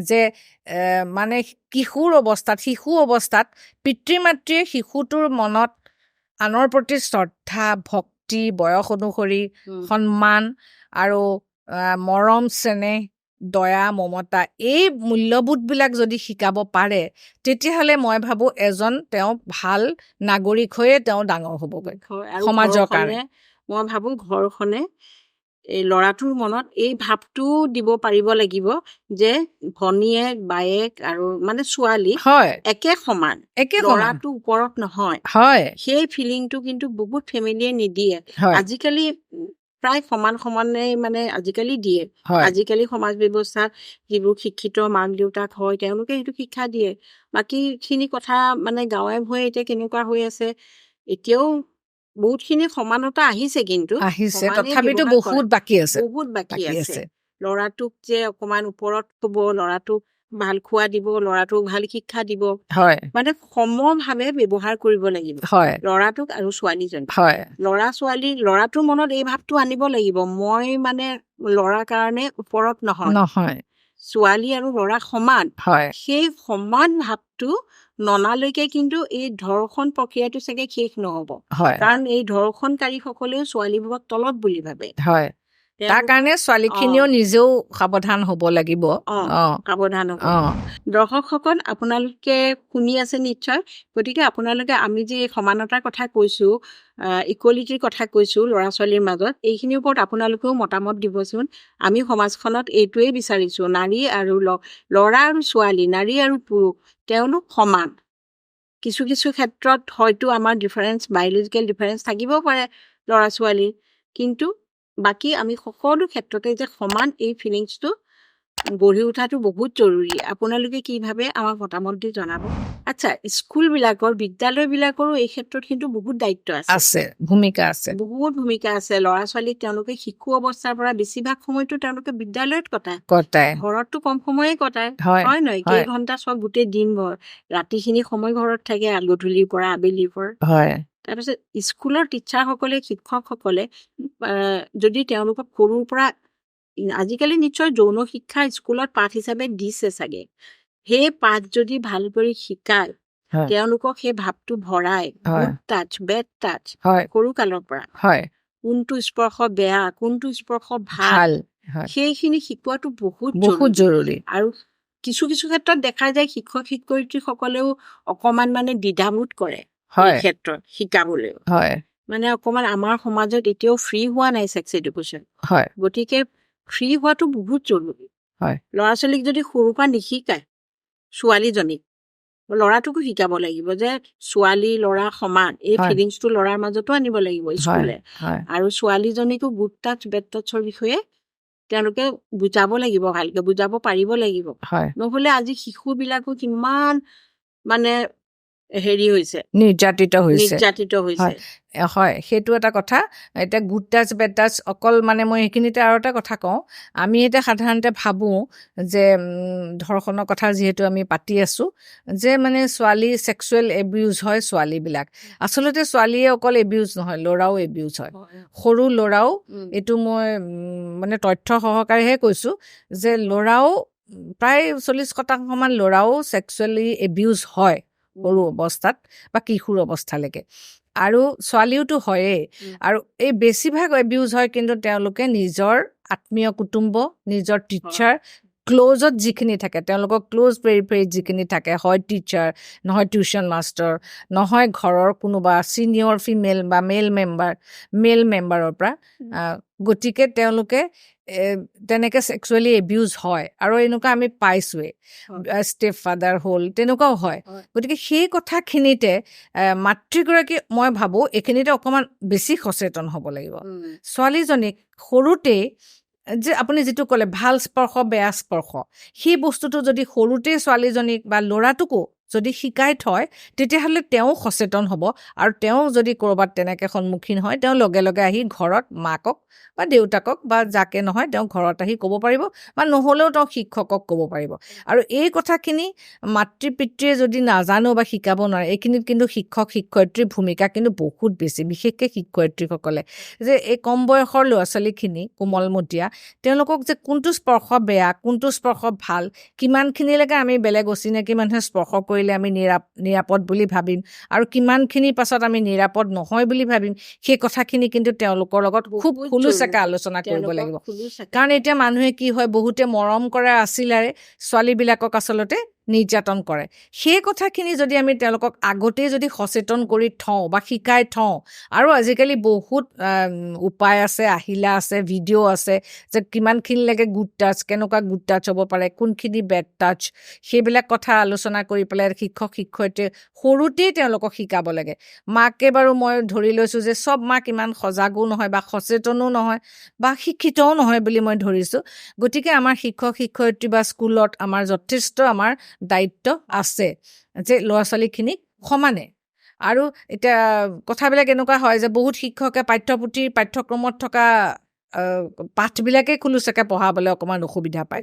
[SPEAKER 2] যে মানে শিশু অৱস্থাত পিতৃ মাতৃয়ে শিশুটোৰ মনত আনৰ প্ৰতি শ্ৰদ্ধা ভক্তি বয়স অনুসৰি সন্মান আৰু মৰম চেনেহ দয়া মমতা এই মূল্যবোধবিলাক যদি শিকাব পাৰে তেতিয়াহ'লে মই ভাবোঁ তেওঁ ভাল নাগৰিক হৈয়ে তেওঁ ডাঙৰ হ'বগৈ সমাজৰ কাৰণে
[SPEAKER 1] মই ভাবোঁ ঘৰখনে এই ল'ৰাটোৰ মনত এই ভাৱটো দিব পাৰিব লাগিব যে ভনীয়েক বায়েক আৰু মানে ছোৱালী
[SPEAKER 2] হয়
[SPEAKER 1] একে সমান,
[SPEAKER 2] একে
[SPEAKER 1] ল'ৰাটো ওপৰত নহয়।
[SPEAKER 2] হয়
[SPEAKER 1] সেই ফিলিংটো কিন্তু বহুত ফেমিলিয়ে নিদিয়ে।
[SPEAKER 2] হয়
[SPEAKER 1] আজিকালি প্ৰায় সমানে মানে আজিকালি দিয়ে।
[SPEAKER 2] হয়
[SPEAKER 1] আজিকালি সমাজ ব্যৱস্থাত যিবোৰ শিক্ষিত মাক দেউতাক হয় তেওঁলোকে সেইটো শিক্ষা দিয়ে। বাকীখিনি কথা মানে গাঁৱে ভূঞে এতিয়া কেনেকুৱা হৈ আছে, এতিয়াও বহুতখিনি সমানতা আহিছে, কিন্তু
[SPEAKER 2] আহিছে,
[SPEAKER 1] সমানে
[SPEAKER 2] তথাপিতো
[SPEAKER 1] ব্যৱহাৰ
[SPEAKER 2] বহুত
[SPEAKER 1] কৰে।
[SPEAKER 2] বাকী আছে
[SPEAKER 1] বহুত বাকী
[SPEAKER 2] বাকী
[SPEAKER 1] আছে।
[SPEAKER 2] আছে
[SPEAKER 1] ল'ৰাটোক যে অকমান ওপৰত থব, ল'ৰাটোক ভাল খোৱা দিব, ল'ৰাটোক ভাল শিক্ষা দিব,
[SPEAKER 2] হয়
[SPEAKER 1] মানে সমভাৱে ব্যৱহাৰ কৰিব লাগিব
[SPEAKER 2] হয়
[SPEAKER 1] ল'ৰাটোক আৰু ছোৱালীজনীক।
[SPEAKER 2] হয়
[SPEAKER 1] ল'ৰাটোৰ মনত এই ভাৱটো আনিব লাগিব, মই মানে ল'ৰাৰ কাৰণে ওপৰত নহয়,
[SPEAKER 2] নহয়
[SPEAKER 1] ছোৱালী আৰু ল'ৰা সমান।
[SPEAKER 2] হয়
[SPEAKER 1] সেই সমান ভাৱটো ননালৈকে কিন্তু এই ধৰ্ষণ প্ৰক্ৰিয়াটো চাগে শেষ নহব।
[SPEAKER 2] হয়
[SPEAKER 1] কাৰণ এই ধৰ্ষণকাৰীসকলেও ছোৱালীবোৰক তলত বুলি ভাবে।
[SPEAKER 2] হয় তাৰ কাৰণে ছোৱালীখিনিও নিজেও সাৱধান হ'ব লাগিব।
[SPEAKER 1] সাৱধান হ'ব।
[SPEAKER 2] অ
[SPEAKER 1] দৰ্শকসকল, আপোনালোকে শুনি আছে নিশ্চয়। গতিকে আপোনালোকে আমি যে এই সমানতাৰ কথা কৈছো, ইকুৱেলিটিৰ কথা কৈছো ল'ৰা ছোৱালীৰ মাজত, এইখিনিৰ ওপৰত আপোনালোকেও মতামত দিবচোন। আমি সমাজখনত এইটোৱেই বিচাৰিছো, নাৰী আৰু ল'ৰা আৰু ছোৱালী, নাৰী আৰু পুৰুষ তেওঁলোক সমান। কিছু কিছু ক্ষেত্ৰত হয়তো আমাৰ বায়'লজিকেল ডিফাৰেঞ্চ থাকিব পাৰে ল'ৰা ছোৱালীৰ, কিন্তু বাকী আমি সকলো ক্ষেত্ৰতে যে সমান, এই ফিলিংছটো গঢ়ি উঠাটো বহুত জৰুৰী। আপোনালোকে কি ভাবে আমাক মতামত দি জনাব। আচ্ছা, বিদ্যালয়বিলাকৰো এই ক্ষেত্ৰত কিন্তু বহুত দায়িত্ব আছে,
[SPEAKER 2] ভূমিকা আছে,
[SPEAKER 1] বহুত ভূমিকা আছে। ল'ৰা ছোৱালীক তেওঁলোকে শিশু অৱস্থাৰ পৰা বেছিভাগ সময়তো তেওঁলোকে বিদ্যালয়ত কটায়, ঘৰততো কম সময়ে কটায়, হয় নহয়? কেইঘণ্টা চব গোটেই দিন ভৰ, ৰাতিখিনি সময় ঘৰত থাকে, গধূলিৰ পৰা আবেলিৰ পৰা। তাৰপিছত স্কুলৰ টিচাৰসকলে, শিক্ষকসকলে যদি তেওঁলোকক সৰুৰ পৰা, আজিকালি নিশ্চয় যৌন শিক্ষা স্কুলত পাঠ হিচাপে দিছে চাগে, সেই পাঠ যদি ভাল কৰি শিকায়, তেওঁলোকক সেই ভাৱটো ভৰাই, গুড টাচ বেড টাচ সৰু কালৰ পৰা, কোনটো স্পৰ্শ বেয়া কোনটো স্পৰ্শ ভাল, সেইখিনি শিকোৱাটো বহুত জৰুৰী। আৰু কিছু কিছু ক্ষেত্ৰত দেখা যায় শিক্ষক শিক্ষয়িত্ৰীসকলেও অকমান মানে দ্বিধাবোধ কৰে এই ক্ষেত্ৰত শিকাবলৈ। মানে অকমান আমাৰ সমাজত এতিয়াও ফ্ৰী হোৱা নাই ছেক্স এডুকেশ্যন। গতিকে ফ্ৰী হোৱাটো বহুত জৰুৰী। ল'ৰা ছোৱালীক যদি সৰুৰ পৰা নিশিকায়, ছোৱালীজনীক, ল'ৰাটোকো শিকাব লাগিব যে ছোৱালী ল'ৰা সমান, এই ফিলিংছটো ল'ৰাৰ মাজতো আনিব লাগিব স্কুলে। আৰু ছোৱালীজনীকো গুড টাচ বেড টাচৰ বিষয়ে তেওঁলোকে বুজাব লাগিব, ভালকে বুজাব পাৰিব লাগিব। নহলে আজি শিশুবিলাকো কিমান মানে হেৰি হৈছে, নিৰ্যাতিত হৈছে।
[SPEAKER 2] হয়, সেইটো এটা কথা। এতিয়া গুড টাচ বেড টাচ অকল মানে মই সেইখিনিতে আৰু এটা কথা কওঁ, আমি এতিয়া সাধাৰণতে ভাবোঁ যে ধৰ্ষণৰ কথা যিহেতু আমি পাতি আছোঁ, যে মানে ছোৱালী ছেক্সুৱেল এবিউজ হয় ছোৱালীবিলাক। আচলতে ছোৱালীয়ে অকল এবিউজ নহয়, ল'ৰাও এবিউজ হয়, সৰু ল'ৰাও। এইটো মই মানে তথ্য সহকাৰেহে কৈছোঁ যে ল'ৰাও প্ৰায় 40% ল'ৰাও ছেক্সুৱেলি এবিউজ হয় সৰু অৱস্থাত বা কিশোৰ অৱস্থালৈকে, আৰু ছোৱালীওতো হয়েই। আৰু এই বেছিভাগ এবিউজ হয় কিন্তু তেওঁলোকে নিজৰ আত্মীয় কুটুম্ব, নিজৰ টিচাৰ, ক্ল'জত যিখিনি থাকে, তেওঁলোকৰ ক্ল'জ পেৰিফেৰিত যিখিনি থাকে, হয় টিচাৰ, নহয় টিউশ্যন মাষ্টাৰ, নহয় ঘৰৰ কোনোবা ছিনিয়ৰ ফিমেল বা মেল মেম্বাৰৰ পৰা। গতিকে তেওঁলোকে তেনেকৈ ছেক্সুৱেলি এবিউজ হয়, আৰু এনেকুৱা আমি পাইছোৱেই, ষ্টেপ ফাদাৰ হ'ল, তেনেকুৱাও হয়। গতিকে সেই কথাখিনিতে মাতৃগৰাকী, মই ভাবোঁ এইখিনিতে অকণমান বেছি সচেতন হ'ব লাগিব। ছোৱালীজনীক সৰুতেই যে আপুনি যিটো ক'লে ভাল স্পৰ্শ বেয়া স্পৰ্শ, সেই বস্তুটো যদি সৰুতেই ছোৱালীজনীক বা ল'ৰাটোকো যদি শিকাই থয়, তেতিয়াহ'লে তেওঁ সচেতন হ'ব। আৰু তেওঁ যদি ক'ৰবাত তেনেকৈ সন্মুখীন হয়, তেওঁ লগে লগে আহি ঘৰত মাকক বা দেউতাকক বা যাকে নহয় তেওঁ ঘৰত আহি ক'ব পাৰিব, বা নহ'লেও তেওঁ শিক্ষকক ক'ব পাৰিব। আৰু এই কথাখিনি মাতৃ পিতৃয়ে যদি নাজানো বা শিকাব নোৱাৰে, এইখিনিত কিন্তু শিক্ষক শিক্ষয়িত্ৰীৰ ভূমিকা কিন্তু বহুত বেছি, বিশেষকৈ শিক্ষয়িত্ৰীসকলে, যে এই কম বয়সৰ ল'ৰা ছোৱালীখিনি কোমলমতীয়া, তেওঁলোকক যে কোনটো স্পৰ্শ বেয়া কোনটো স্পৰ্শ ভাল, কিমানখিনিলৈকে আমি বেলেগ অচিনাকি মানুহে স্পৰ্শ কৰিলে আমি নিৰাপদ বুলি ভাবিম, আৰু কিমানখিনিৰ পাছত আমি নিৰাপদ নহয় বুলি ভাবিম, সেই কথাখিনি কিন্তু তেওঁলোকৰ লগত খুব খোলোচাকৈ আলোচনা কৰিব লাগিব। কাৰণ এতিয়া মানুহে কি হয়, বহুতে মৰম কৰা আছিলাৰে ছোৱালীবিলাকক আচলতে নিৰ্যাতন কৰে সেই কথাখিনি যদি আমি তেওঁলোকক আগতেই যদি সচেতন কৰি থওঁ বা শিকাই থওঁ আৰু আজিকালি বহুত উপায় আছে আহিলা আছে ভিডিঅ' আছে যে কিমানখিনিলৈকে গুড টাচ কেনেকুৱা গুড টাচ হ'ব পাৰে কোনখিনি বেড টাচ সেইবিলাক কথা আলোচনা কৰি পেলাই শিক্ষক শিক্ষয়িত্ৰীয়ে সৰুতেই তেওঁলোকক শিকাব লাগে মাকে বাৰু মই ধৰি লৈছোঁ যে চব মাক ইমান সজাগো নহয় বা সচেতনো নহয় বা শিক্ষিতও নহয় বুলি মই ধৰিছোঁ গতিকে আমাৰ শিক্ষক শিক্ষয়িত্ৰী বা স্কুলত আমাৰ যথেষ্ট আমাৰ দায়িত্ব আছে যে ল'ৰা ছোৱালীখিনিক সমানে আৰু এতিয়া কথাবিলাক এনেকুৱা হয় যে বহুত শিক্ষকে পাঠ্যক্ৰমত থকা পাঠবিলাকেই খোলোচাকে পঢ়াবলৈ অকণমান অসুবিধা পায়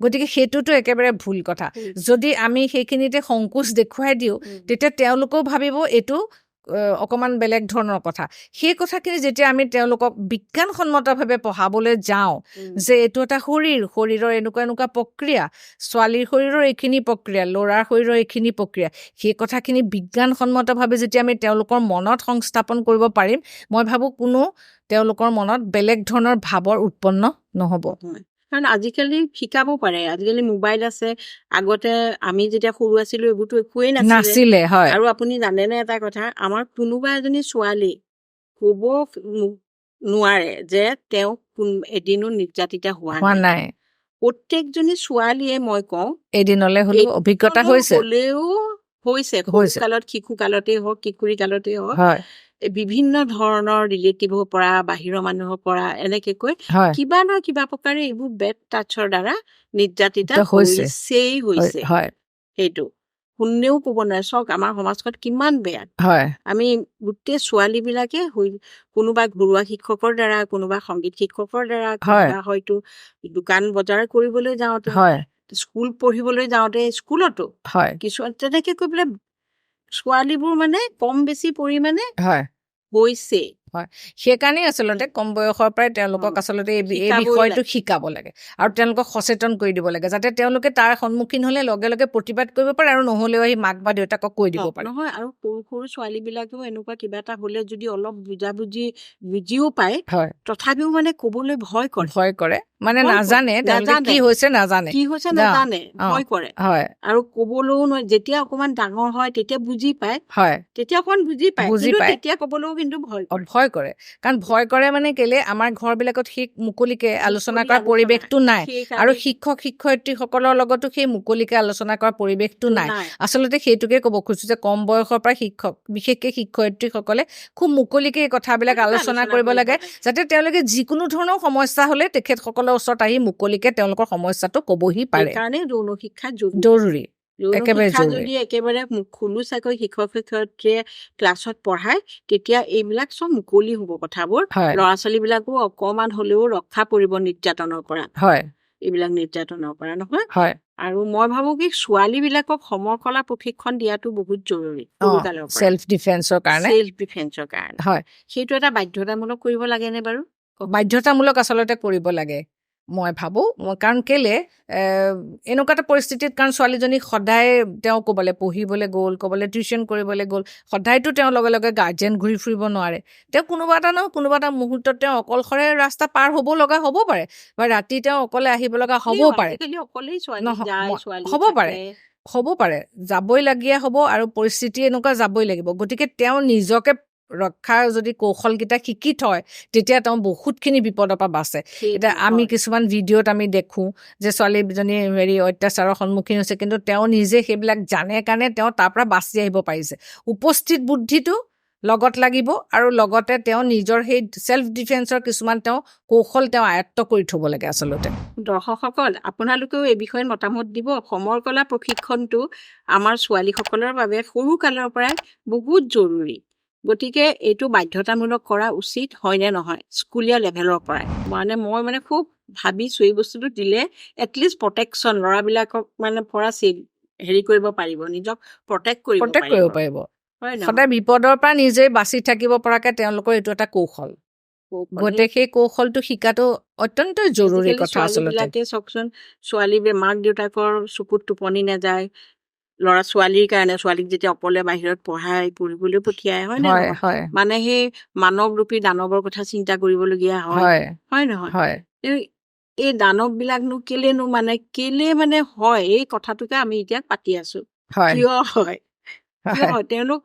[SPEAKER 2] গতিকে সেইটোতো একেবাৰে ভুল কথা যদি আমি সেইখিনিতে সংকোচ দেখুৱাই দিওঁ তেতিয়া তেওঁলোকেও ভাবিব এইটো অকণমান বেলেগ ধৰণৰ কথা সেই কথাখিনি যেতিয়া আমি তেওঁলোকক বিজ্ঞানসন্মতভাৱে পঢ়াবলৈ যাওঁ যে এইটো এটা শৰীৰৰ এনেকুৱা প্ৰক্ৰিয়া ছোৱালীৰ শৰীৰৰ এইখিনি প্ৰক্ৰিয়া ল'ৰাৰ শৰীৰৰ এইখিনি প্ৰক্ৰিয়া সেই কথাখিনি বিজ্ঞানসন্মতভাৱে যেতিয়া আমি তেওঁলোকৰ মনত সংস্থাপন কৰিব পাৰিম মই ভাবোঁ কোনো তেওঁলোকৰ মনত বেলেগ ধৰণৰ ভাৱৰ উৎপন্ন নহ'ব
[SPEAKER 1] কাৰণ আজিকালি শিকাব পাৰে আজিকালি মোবাইল আছে আগতে আমি যেতিয়া সৰু আছিলো এইবোৰতো একোৱেই নাছিলে
[SPEAKER 2] হয়
[SPEAKER 1] আৰু আপুনি জানেনে এটা কথা আমাৰ কোনোবা এজনী ছোৱালী ক'ব নোৱাৰে যে তেওঁ এদিনো নিৰ্যাতিতা হোৱা নাই প্ৰত্যেকজনী ছোৱালীয়ে মই কওঁ
[SPEAKER 2] এদিনলে হ'লেও অভিজ্ঞতা
[SPEAKER 1] হ'লেও হৈছে সৰুকালত শিশুকালতেই হওক কিশোৰী কালতেই হওক বিভিন্ন ধৰণৰ ৰিলেটিভৰ পৰা বাহিৰৰ মানুহৰ পৰা এনেকে কৈ কিবা নহয় কিবা প্ৰকাৰে এইবোৰ বেড টাচৰ দ্বাৰা নিৰ্যাতিতা হৈছে সেইটো কোনেও ক'ব নোৱাৰে চাওক আমাৰ সমাজখন কিমান বেয়া আমি গোটেই ছোৱালীবিলাকে কোনোবা ঘৰুৱা শিক্ষকৰ দ্বাৰা কোনোবা সংগীত শিক্ষকৰ দ্বাৰা কোনোবা হয়তো দোকান বজাৰ কৰিবলৈ যাওঁতে স্কুল পঢ়িবলৈ যাওঁতে স্কুলতো কিছুমান তেনেকে কৈ পেলাই ছোৱালীবোৰ মানে কম বেছি পৰিমাণে হৈছে
[SPEAKER 2] সেইকাৰণেই আচলতে কম বয়সৰ পৰাই তেওঁলোকক আচলতে এই বিষয়টো শিকাব লাগে আৰু তেওঁলোকক সচেতন কৰি দিব লাগে যাতে তেওঁলোকে তাৰ সন্মুখীন হ'লে লগে লগে প্ৰতিবাদ কৰিব পাৰে আৰু নহ'লেও আহি মাক বা দেউতাকক কৈ দিব পাৰে
[SPEAKER 1] নহয় আৰু সৰু সৰু ছোৱালীবিলাকেও এনেকুৱা কিবা এটা হ'লে যদি অলপ বুজিও পায় তথাপিও মানে ক'বলৈ ভয় কৰে
[SPEAKER 2] মানে নাজানে কি হৈছে নাজানে
[SPEAKER 1] ভয় কৰে আৰু ক'বলৈও নহয় যেতিয়া অকমান ডাঙৰ হয় তেতিয়া বুজি পায় তেতিয়া অকমান বুজি পায় তেতিয়া ক'বলৈও কিন্তু
[SPEAKER 2] ভয় কৰে কাৰণ ভয় কৰে মানে কেলে আমাৰ ঘৰবিলাকত সেই মুকলিকে আলোচনা কৰা পৰিৱেশটো নাই আৰু শিক্ষক শিক্ষয়িত্ৰীসকলৰ লগতো সেই মুকলিকে আলোচনা কৰা পৰিৱেশটো নাই আচলতে সেইটোকে ক'ব খুজিছো যে কম বয়সৰ পৰা শিক্ষক বিশেষকৈ শিক্ষয়িত্ৰীসকলে খুব মুকলিকে এই কথাবিলাক আলোচনা কৰিব লাগে যাতে তেওঁলোকে যিকোনো ধৰণৰ সমস্যা হ'লে তেখেতসকলৰ ওচৰত আহি মুকলিকে তেওঁলোকৰ সমস্যাটো ক'বহি পাৰে
[SPEAKER 1] সেইকাৰণে যৌন শিক্ষা
[SPEAKER 2] জৰুৰী
[SPEAKER 1] যদি একেবাৰে খোলোচাকৈ শিক্ষক শিক্ষয়িত্ৰীয়ে ক্লাছত পঢ়ায় তেতিয়া এইবিলাক চব মুকলি হ'ব কথাবোৰ ল'ৰা ছোৱালীবিলাকো অকমান হ'লেও ৰক্ষা পৰিব নিৰ্যাতনৰ পৰা এইবিলাক নিৰ্যাতনৰ পৰা নহয় আৰু মই ভাবো কি ছোৱালীবিলাকক সমকলা প্ৰশিক্ষণ দিয়াটো বহুত জৰুৰী
[SPEAKER 2] চেল্ফ ডিফেন্সৰ কাৰণে
[SPEAKER 1] সেইটো এটা বাধ্যতামূলক কৰিব লাগেনে বাৰু
[SPEAKER 2] বাধ্যতামূলক আচলতে কৰিব লাগে মই ভাবোঁ কাৰণ কেলে এনেকুৱা এটা পৰিস্থিতিত কাৰণ ছোৱালীজনী সদায় তেওঁ ক'বলৈ পঢ়িবলৈ গ'ল ক'বলৈ টিউশ্যন কৰিবলৈ গ'ল সদায়তো তেওঁ লগে লগে গাৰ্জেন ঘূৰি ফুৰিব নোৱাৰে তেওঁ কোনোবা এটা মুহূৰ্তত তেওঁ অকলশৰে ৰাস্তা পাৰ হ'ব লগা হ'ব পাৰে বা ৰাতি তেওঁ অকলে আহিব লগা হ'বও পাৰে হ'ব পাৰে যাবই লগীয়া হ'ব আৰু পৰিস্থিতি এনেকুৱা যাবই লাগিব গতিকে তেওঁ নিজকে ৰক্ষাৰ যদি কৌশলকেইটা শিকি থয় তেতিয়া তেওঁ বহুতখিনি বিপদৰ পৰা বাচে এতিয়া আমি কিছুমান ভিডিঅ'ত আমি দেখোঁ যে ছোৱালীজনী অত্যাচাৰৰ সন্মুখীন হৈছে কিন্তু তেওঁ নিজে সেইবিলাক জানে কাৰণে তেওঁ তাৰ পৰা বাচি আহিব পাৰিছে উপস্থিত বুদ্ধিটো লগত লাগিব আৰু লগতে তেওঁ নিজৰ সেই চেল্ফ ডিফেন্সৰ কিছুমান তেওঁ কৌশল তেওঁ আয়ত্ত কৰি থ'ব লাগে আচলতে
[SPEAKER 1] দৰ্শকসকল আপোনালোকেও এই বিষয়ে মতামত দিব সমৰকলা প্ৰশিক্ষণটো আমাৰ ছোৱালীসকলৰ বাবে সৰু কালৰ পৰাই বহুত জৰুৰী গতিকে এইটো বাধ্যতামূলক কৰা উচিত হয়নে নহয় স্কুলীয়া লেভেলৰ পৰাই মই খুব ভাবিছোঁ এই বস্তুটো দিলে এটলিষ্ট প্ৰটেকশ্যন ল'ৰাবিলাকক মানে পৰা হেৰি কৰিব পাৰিব নিজক প্ৰটেক্ট কৰিব
[SPEAKER 2] পাৰিব সদায় বিপদৰ পৰা নিজে বাচি থাকিব পৰাকৈ তেওঁলোকৰ এইটো এটা কৌশল গতিকে সেই কৌশলটো শিকাটো অত্যন্ত জৰুৰী কথা আচলতে
[SPEAKER 1] চাওকচোন ছোৱালী মাক দেউতাকৰ চকুত টোপনি নাযায় ল'ৰা ছোৱালীৰ কাৰণে ছোৱালীক যেতিয়া অকলে বাহিৰত পঢ়িবলৈ পঠিয়াই হয় মানে সেই মানৱ ৰূপী দানৱৰ কথা চিন্তা কৰিবলগীয়া হয় নহয় এই দানৱ বিলাকনো কেলেনো মানে হয় এই কথাটোকে আমি এতিয়া পাতি আছো
[SPEAKER 2] হয়
[SPEAKER 1] কিয় হয় তেওঁলোক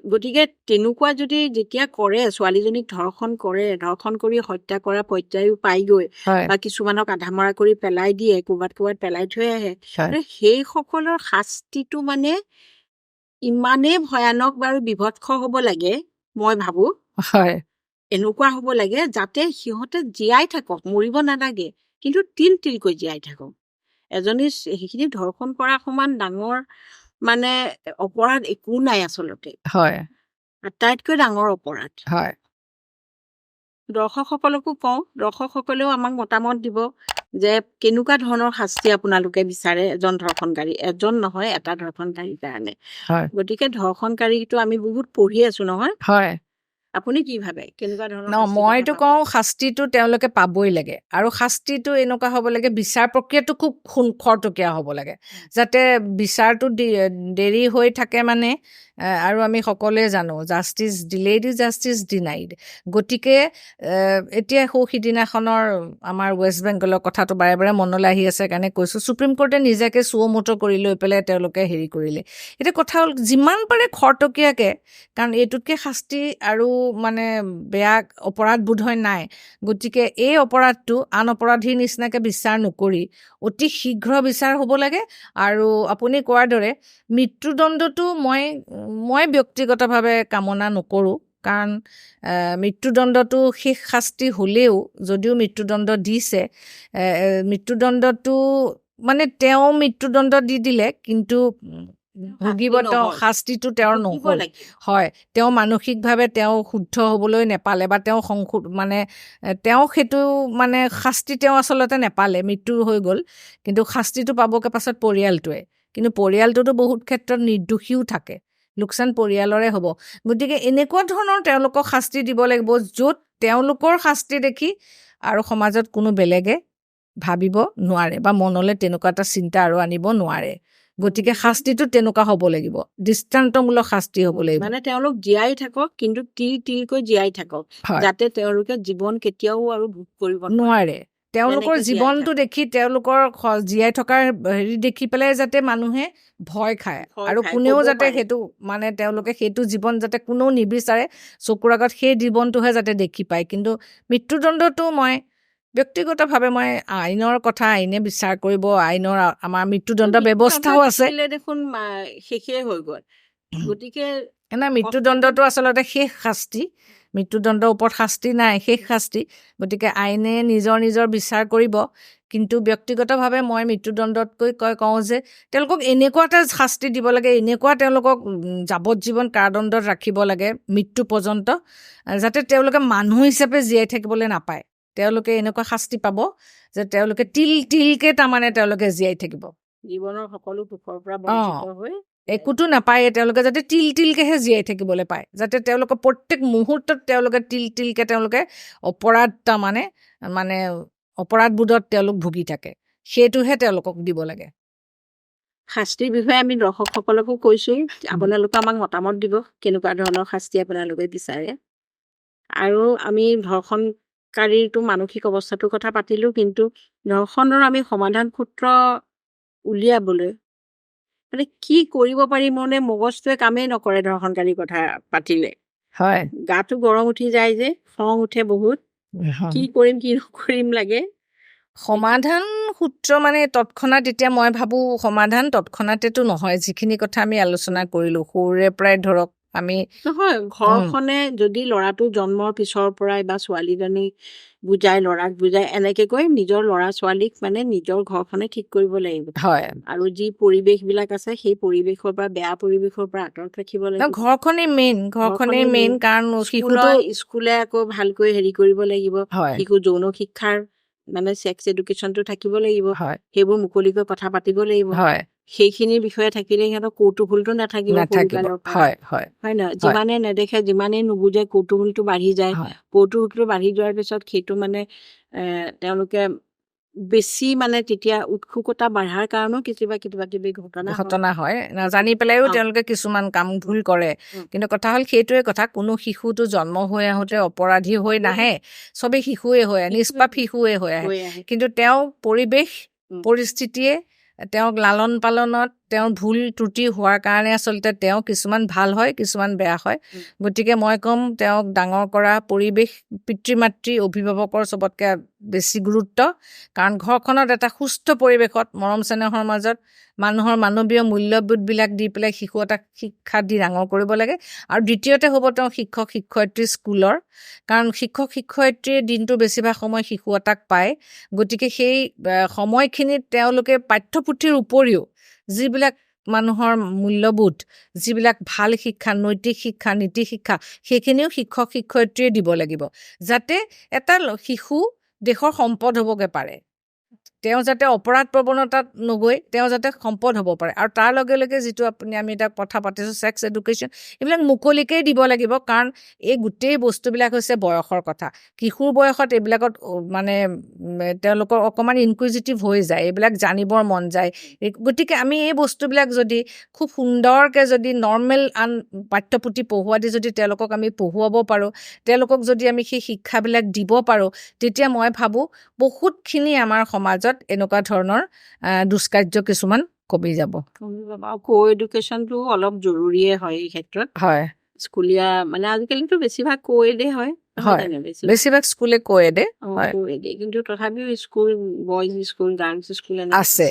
[SPEAKER 1] গতিকে তেনেকুৱা যদি যেতিয়া কৰে ছোৱালীজনীক ধৰ্ষণ কৰি হত্যা কৰা পৰ্যায়ো পাইগৈ বা কিছুমানক আধা মৰা কৰি পেলাই দিয়ে ক'ৰবাত পেলাই থৈ আহে সেই সকলৰ শাস্তিটো মানে ইমানেই ভয়ানক বাৰু বিভৎস হ'ব লাগে মই ভাবো এনেকুৱা হ'ব লাগে যাতে সিহঁতে জীয়াই থাকক মৰিব নালাগে কিন্তু তিলকৈ জীয়াই থাকক এজনী সেইখিনি ধৰ্ষণ কৰা সমান ডাঙৰ মানে অপৰাধ একো নাই আচলতে আটাইতকৈ ডাঙৰ অপৰাধ দৰ্শকসকলকো কওঁ দৰ্শকসকলেও আমাক মতামত দিব যে কেনেকুৱা ধৰণৰ শাস্তি আপোনালোকে বিচাৰে এজন ধৰ্ষণকাৰী এজন নহয় এটা ধৰ্ষণকাৰীৰ কাৰণে গতিকে ধৰ্ষণকাৰীটো আমি বহুত পঢ়ি আছো নহয় আপুনি কি ভাবে কেনেকুৱা ধৰণৰ
[SPEAKER 2] মইতো কওঁ শাস্তিটো তেওঁলোকে পাবই লাগে আৰু শাস্তিটো এনেকুৱা হ'ব লাগে বিচাৰ প্ৰক্ৰিয়াটো খুব খৰতকীয়া হ'ব লাগে যাতে বিচাৰটো দেৰি হৈ থাকে মানে আৰু আমি সকলোৱে জানো justice delayed is justice denied গতিকে এতিয়া সিদিনাখনৰ আমাৰ ৱেষ্ট বেংগলৰ কথাটো বাৰে বাৰে মনলৈ আহি আছে কাৰণে কৈছোঁ ছুপ্ৰিম কোৰ্টে নিজাকে চুঅমোটো কৰি লৈ পেলাই তেওঁলোকে হেৰি কৰিলে এতিয়া কথা হ'ল যিমান পাৰে খৰতকীয়াকৈ কাৰণ এইটোতকৈ শাস্তি আৰু মানে বেয়া অপৰাধ বোধহয় নাই গতিকে এই অপৰাধটো আন অপৰাধীৰ নিচিনাকৈ বিচাৰ নকৰি অতি শীঘ্ৰ বিচাৰ হ'ব লাগে আৰু আপুনি কোৱাৰ দৰে মৃত্যুদণ্ডটো মই ব্যক্তিগতভাৱে কামনা নকৰোঁ কাৰণ মৃত্যুদণ্ডটো শেষ শাস্তি হ'লেও যদিও মৃত্যুদণ্ড দিছে মৃত্যুদণ্ডটো মানে তেওঁ মৃত্যুদণ্ড দি দিলে কিন্তু ভুগিব তেওঁ শাস্তিটো তেওঁৰ নহ'ল তেওঁ মানসিকভাৱে তেওঁ শুদ্ধ হ'বলৈ নেপালে বা তেওঁ মানে তেওঁ সেইটো মানে শাস্তি তেওঁ আচলতে নেপালে মৃত্যু হৈ গ'ল কিন্তু শাস্তিটো পাবকৈ পাছত পৰিয়ালটোৱে কিন্তু পৰিয়ালটোতো বহুত ক্ষেত্ৰত নিৰ্দোষীও থাকে লোকচান পৰিয়ালৰে হ'ব গতিকে এনেকুৱা ধৰণৰ তেওঁলোকক শাস্তি দিব লাগিব য'ত তেওঁলোকৰ শাস্তি দেখি আৰু সমাজত কোনো বেলেগে ভাবিব নোৱাৰে বা মনলৈ তেনেকুৱা এটা চিন্তা আৰু আনিব নোৱাৰে গতিকে শাস্তিটো তেনেকুৱা হ'ব লাগিব দৃষ্টান্তমূলক শাস্তি হ'ব লাগিব
[SPEAKER 1] মানে তেওঁলোক জীয়াই থাকক কিন্তু তিলকৈ জীয়াই থাকক যাতে তেওঁলোকে জীৱন কেতিয়াও আৰু ভোগ কৰিব
[SPEAKER 2] নোৱাৰে তেওঁলোকৰ জীৱনটো দেখি তেওঁলোকৰ জীয়াই থকাৰ হেৰি দেখি পেলাই যাতে মানুহে ভয় খায় আৰু কোনেও যাতে সেইটো মানে তেওঁলোকে সেইটো জীৱন যাতে কোনেও নিবিচাৰে চকুৰ আগত সেই জীৱনটোহে যাতে দেখি পায় কিন্তু মৃত্যুদণ্ডটো মই ব্যক্তিগতভাৱে মই আইনৰ কথা আইনে বিচাৰ কৰিব আইনৰ আমাৰ মৃত্যুদণ্ড ব্যৱস্থাও আছে
[SPEAKER 1] দেখোন শেষেই হৈ গ'ল গতিকে
[SPEAKER 2] মৃত্যুদণ্ডটো আচলতে শেষ শাস্তি মৃত্যুদণ্ডৰ ওপৰত শাস্তি নাই শেষ শাস্তি গতিকে আইনে নিজৰ বিচাৰ কৰিব কিন্তু ব্যক্তিগতভাৱে মই মৃত্যুদণ্ডতকৈ কওঁ যে তেওঁলোকক এনেকুৱা এটা শাস্তি দিব লাগে এনেকুৱা তেওঁলোকক যাৱজ্জীৱন কাৰাদণ্ডত ৰাখিব লাগে মৃত্যু পৰ্যন্ত যাতে তেওঁলোকে মানুহ হিচাপে জীয়াই থাকিবলৈ নাপায় তেওঁলোকে এনেকুৱা শাস্তি পাব যে তেওঁলোকে তিলকৈ তাৰমানে তেওঁলোকে জীয়াই থাকিব
[SPEAKER 1] জীৱনৰ সকলো সুখৰ পৰা বঞ্চিত হৈ
[SPEAKER 2] একোতো নাপায় তেওঁলোকে যাতে তিলকৈহে জীয়াই থাকিবলৈ পায় যাতে তেওঁলোকৰ প্ৰত্যেক মুহূৰ্তত তেওঁলোকে তিলকৈ তেওঁলোকে অপৰাধ তাৰমানে মানে অপৰাধবোধত তেওঁলোক ভুগি থাকে সেইটোহে তেওঁলোকক দিব লাগে
[SPEAKER 1] শাস্তিৰ বিষয়ে আমি দৰ্শকসকলকো কৈছোঁ আপোনালোকে আমাক মতামত দিব কেনেকুৱা ধৰণৰ শাস্তি আপোনালোকে বিচাৰে আৰু আমি ধৰ্ষণকাৰীৰটো মানসিক অৱস্থাটোৰ কথা পাতিলোঁ কিন্তু ধৰ্ষণৰ আমি সমাধান সূত্ৰ উলিয়াবলৈ মানে কি কৰিব পাৰি মানে মগজটোৱে কামেই নকৰে ধৰ্ষণকাৰীৰ কথা পাতিলে গাটো গৰম উঠি যায় যে খং উঠে বহুত কি কৰিম কি নকৰিম লাগে
[SPEAKER 2] সমাধান সূত্ৰ মানে তৎক্ষণাত এতিয়া মই ভাবোঁ সমাধান তৎক্ষণাতেতো নহয় যিখিনি কথা আমি আলোচনা কৰিলোঁ সৰুৰে পৰাই ধৰক আমি
[SPEAKER 1] নহয় ঘৰখনে যদি ল'ৰাটো জন্মৰ পিছৰ পৰাই বা ছোৱালীজনীক বুজাই ল'ৰাক বুজাই এনেকে কৈ নিজৰ ল'ৰা ছোৱালীক মানে নিজৰ ঘৰখনে ঠিক কৰিব লাগিব আৰু যি পৰিৱেশবিলাক আছে সেই পৰিৱেশৰ পৰা বেয়া পৰিৱেশৰ পৰা আঁতৰত ৰাখিব লাগিব
[SPEAKER 2] ঘৰখনেই মেইন কাৰণ
[SPEAKER 1] স্কুলে আকৌ ভালকৈ হেৰি কৰিব লাগিব শিশু যৌন শিক্ষাৰ মানে ছেক্স এডুকেশ্যনটো থাকিব লাগিব সেইবোৰ মুকলিকৈ কথা পাতিব লাগিব সেইখিনিৰ বিষয়ে থাকিলে সিহঁতৰ কৌতূহলটো নাথাকিব হয় নহয় যিমানে নেদেখে যিমানেই নুবুজে কৌতূহলটো বাঢ়ি যায় কৌতূহলটো বাঢ়ি যোৱাৰ পিছত সেইটো মানে তেওঁলোকে বেছি মানে তেতিয়া উৎসুকতা বাঢ়াৰ কাৰণেও কেতিয়াবা কিবি
[SPEAKER 2] ঘটনা হয় নাজানি পেলাইও তেওঁলোকে কিছুমান কাম ভুল কৰে কিন্তু কথা হ'ল সেইটোৱে কথা কোনো শিশুটো জন্ম হৈ আহোঁতে অপৰাধী হৈ নাহে চবেই শিশুৱে হৈ আহে নিষ্পাপ শিশুৱে হৈ আহে কিন্তু তেওঁ পৰিৱেশ পৰিস্থিতিয়ে তেওঁক লালন পালনত তেওঁৰ ভুল ত্ৰুটি হোৱাৰ কাৰণে আচলতে তেওঁ কিছুমান ভাল হয় কিছুমান বেয়া হয় গতিকে মই ক'ম তেওঁক ডাঙৰ কৰা পৰিৱেশ পিতৃ মাতৃ অভিভাৱকৰ চবতকৈ বেছি গুৰুত্ব কাৰণ ঘৰখনত এটা সুস্থ পৰিৱেশত মৰম চেনেহৰ মাজত মানুহৰ মানৱীয় মূল্যবোধবিলাক দি পেলাই শিশু এটাক শিক্ষা দি ডাঙৰ কৰিব লাগে আৰু দ্বিতীয়তে হ'ব তেওঁ শিক্ষক শিক্ষয়িত্ৰী স্কুলৰ কাৰণ শিক্ষক শিক্ষয়িত্ৰীয়ে দিনটো বেছিভাগ সময় শিশু এটাক পায় গতিকে সেই সময়খিনিত তেওঁলোকে পাঠ্যপুথিৰ উপৰিও যিবিলাক মানুহৰ মূল্যবোধ যিবিলাক ভাল শিক্ষা নৈতিক শিক্ষা নীতি শিক্ষা সেইখিনিও শিক্ষক শিক্ষয়িত্ৰীয়ে দিব লাগিব যাতে এটা শিশু দেশৰ সম্পদ হ'বগৈ পাৰে তেওঁ যাতে অপৰাধ প্ৰৱণতাত নগৈ তেওঁ যাতে সম্পদ হ'ব পাৰে আৰু তাৰ লগে লগে যিটো আমি এটা কথা পাতিছোঁ ছেক্স এডুকেশ্যন এইবিলাক মুকলিকেই দিব লাগিব কাৰণ এই গোটেই বস্তুবিলাক হৈছে বয়সৰ কথা কিশোৰ বয়সত এইবিলাকত মানে তেওঁলোকৰ অকণমান ইনকুইজিটিভ হৈ যায় এইবিলাক জানিবৰ মন যায় গতিকে আমি এই বস্তুবিলাক যদি খুব সুন্দৰকৈ যদি নৰ্মেল পাঠ্যপুথি পঢ়ুৱা দি যদি তেওঁলোকক আমি পঢ়ুৱাব পাৰোঁ তেওঁলোকক যদি আমি সেই শিক্ষাবিলাক দিব পাৰোঁ তেতিয়া মই ভাবোঁ বহুতখিনি আমাৰ সমাজত এনেকুৱা ধৰণৰ দুষ্কাৰ্য কিছুমান কমি যাব
[SPEAKER 1] কো এডুকেশ্যনটো অলপ জৰুৰীয়ে হয় এই ক্ষেত্ৰত
[SPEAKER 2] হয়
[SPEAKER 1] স্কুলীয়া মানে আজিকালিতো বেছিভাগ কো এডে হয়
[SPEAKER 2] বেছিভাগ স্কুলে কো এডে
[SPEAKER 1] কিন্তু তথাপিও school boys school girls school আছে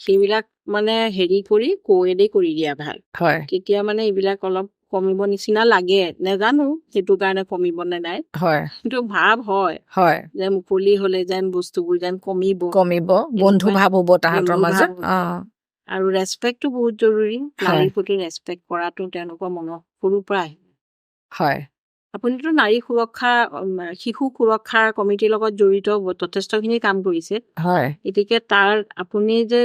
[SPEAKER 1] সেইবিলাক মানে হেৰি কৰি কো এডে কৰি দিয়া ভাল
[SPEAKER 2] হয়
[SPEAKER 1] তেতিয়া মানে এইবিলাক অলপ কমিব নিচিনা লাগে নেজানো সেইটো কাৰণে কমিব নে নাই
[SPEAKER 2] হয়
[SPEAKER 1] কিন্তু ভাৱ হয় যে মুকলি হলে যেন বস্তুবোৰ যেন কমিব
[SPEAKER 2] বন্ধু ভাৱ হ'ব তাহাঁতৰ মাজত
[SPEAKER 1] আৰু ৰেচপেক্টটো বহুত জৰুৰী নাৰীৰ প্ৰতি ৰেচপেক্ট কৰাটো তেওঁলোকৰ মনৰ সৰুৰ পৰা আহে
[SPEAKER 2] হয়
[SPEAKER 1] আপুনিতো নাৰী সুৰক্ষা শিশু সুৰক্ষাৰ কমিটিৰ লগত জড়িত যথেষ্টখিনি কাম কৰিছে
[SPEAKER 2] হয়
[SPEAKER 1] গতিকে তাৰ আপুনি যে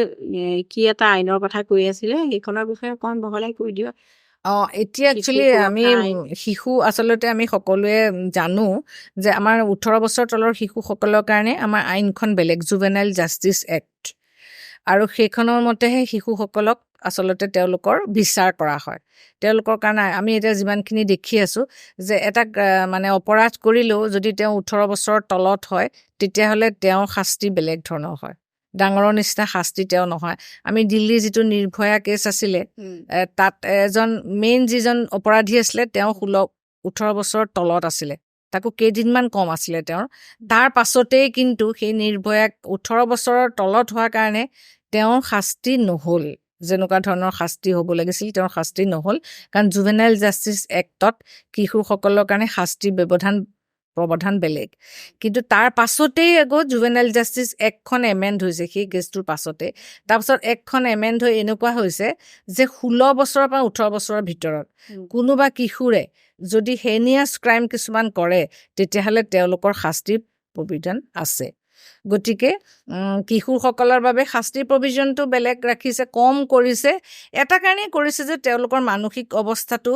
[SPEAKER 1] কি এটা আইনৰ কথা কৈ আছিলে সেইখনৰ বিষয়ে অকণ বহলাই কৈ দিয়ক
[SPEAKER 2] এতিয়া একচুৱেলি আমি শিশু আচলতে আমি সকলোৱে জানো যে আমাৰ 18 বছৰ তলৰ শিশুসকলৰ কাৰণে আমাৰ আইনখন বেলেগ জুভেনাইল জাষ্টিচ এক্ট আৰু সেইখনৰ মতেহে শিশুসকলক আচলতে তেওঁলোকৰ বিচাৰ কৰা হয় তেওঁলোকৰ কাৰণে আমি এতিয়া যিমানখিনি দেখি আছোঁ যে এটা মানে অপৰাধ কৰিলেও যদি তেওঁ 18 বছৰৰ তলত হয় তেতিয়াহ'লে তেওঁৰ শাস্তি বেলেগ ধৰণৰ হয় ডাঙৰৰ নিচিনা শাস্তি তেওঁ নহয় আমি দিল্লীৰ যিটো নিৰ্ভয়া কেছ আছিলে তাত এজন মেইন যিজন অপৰাধী আছিলে তেওঁ 18 বছৰৰ তলত আছিলে তাকো কেইদিনমান কম আছিলে তেওঁৰ তাৰ পাছতেই কিন্তু সেই নিৰ্ভয়াক 18 বছৰৰ তলত হোৱাৰ কাৰণে তেওঁৰ শাস্তি নহ'ল যেনেকুৱা ধৰণৰ শাস্তি হ'ব লাগিছিল তেওঁৰ শাস্তি নহ'ল কাৰণ জুভেনাইল জাষ্টিচ এক্টত কিশোৰসকলৰ কাৰণে শাস্তিৰ প্ৰৱধান বেলেগ কিন্তু তাৰ পাছতেই আকৌ জুভেনাইল জাষ্টিচ এক্টখন এমেণ্ড হৈছে সেই কেছটোৰ পাছতে তাৰপাছত এক্টখন এমেণ্ড হৈ এনেকুৱা হৈছে যে 16 বছৰৰ পৰা 18 বছৰৰ ভিতৰত কোনোবা কিশোৰে যদি হেনিয়াছ ক্ৰাইম কিছুমান কৰে তেতিয়াহ'লে তেওঁলোকৰ শাস্তিৰ প্ৰবিধান আছে গতিকে কিশোৰসকলৰ বাবে শাস্তিৰ প্ৰভিজনটো বেলেগ ৰাখিছে কম কৰিছে এটা কাৰণেই কৰিছে যে তেওঁলোকৰ মানসিক অৱস্থাটো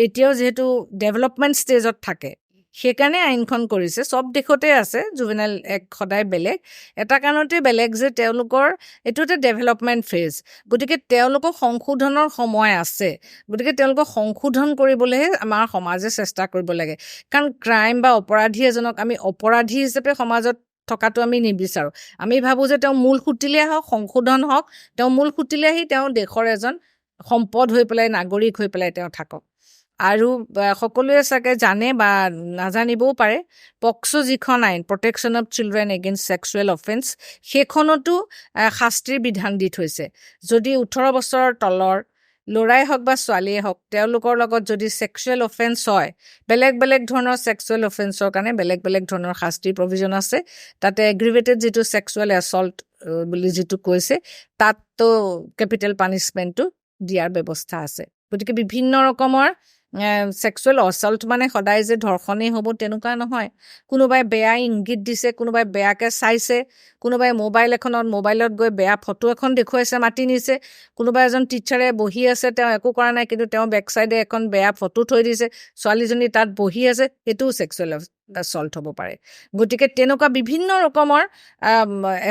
[SPEAKER 2] এতিয়াও যিহেতু ডেভেলপমেণ্ট ষ্টেজত থাকে সেইকাৰণে আইনখন কৰিছে চব দেশতে আছে জুভেনাইল এক্ট সদায় বেলেগ এটা কাৰণতে বেলেগ যে তেওঁলোকৰ এইটো এটা ডেভেলপমেণ্ট ফেজ গতিকে তেওঁলোকক সংশোধনৰ সময় আছে গতিকে তেওঁলোকক সংশোধন কৰিবলৈহে আমাৰ সমাজে চেষ্টা কৰিব লাগে কাৰণ ক্ৰাইম বা অপৰাধী এজনক আমি অপৰাধী হিচাপে সমাজত থকাটো আমি নিবিচাৰোঁ আমি ভাবোঁ যে তেওঁ মূল সুঁতিলে হওক সংশোধন হওক তেওঁ মূল সুঁতিলে আহি তেওঁ দেশৰ এজন সম্পদ হৈ পেলাই নাগৰিক হৈ পেলাই তেওঁ থাকক আৰু সকলোৱে চাগে জানে বা নাজানিবও পাৰে পক্সো যিখন আইন protection of children against sexual offence সেইখনতো শাস্তিৰ বিধান দি থৈছে যদি 18 বছৰৰ তলৰ ল'ৰাই হওক বা ছোৱালীয়ে হওক তেওঁলোকৰ লগত যদি ছেক্সুৱেল অফেন্স হয় বেলেগ বেলেগ ধৰণৰ ছেক্সুৱেল অফেন্সৰ কাৰণে বেলেগ বেলেগ ধৰণৰ শাস্তিৰ প্ৰভিজন আছে তাতে এগ্ৰিভেটেড যিটো ছেক্সুৱেল এছল্ট বুলি যিটো কৈছে তাততো কেপিটেল পানিছমেণ্টটো দিয়াৰ ব্যৱস্থা আছে গতিকে বিভিন্ন ৰকমৰ ছেক্সুৱেল অচল্ট মানে সদায় যে ধৰ্ষণেই হ'ব তেনেকুৱা নহয়। কোনোবাই বেয়া ইংগিত দিছে, কোনোবাই বেয়াকৈ চাইছে, কোনোবাই মোবাইলত গৈ বেয়া ফটো এখন দেখুৱাইছে, মাতি নিছে, কোনোবা এজন টিচাৰে বহি আছে, তেওঁ একো কৰা নাই কিন্তু তেওঁ বেকচাইডে এখন বেয়া ফটো থৈ দিছে, ছোৱালীজনী তাত বহি আছে, সেইটোও ছেক্সুৱেল এছল্ট হ'ব পাৰে। গতিকে তেনেকুৱা বিভিন্ন ৰকমৰ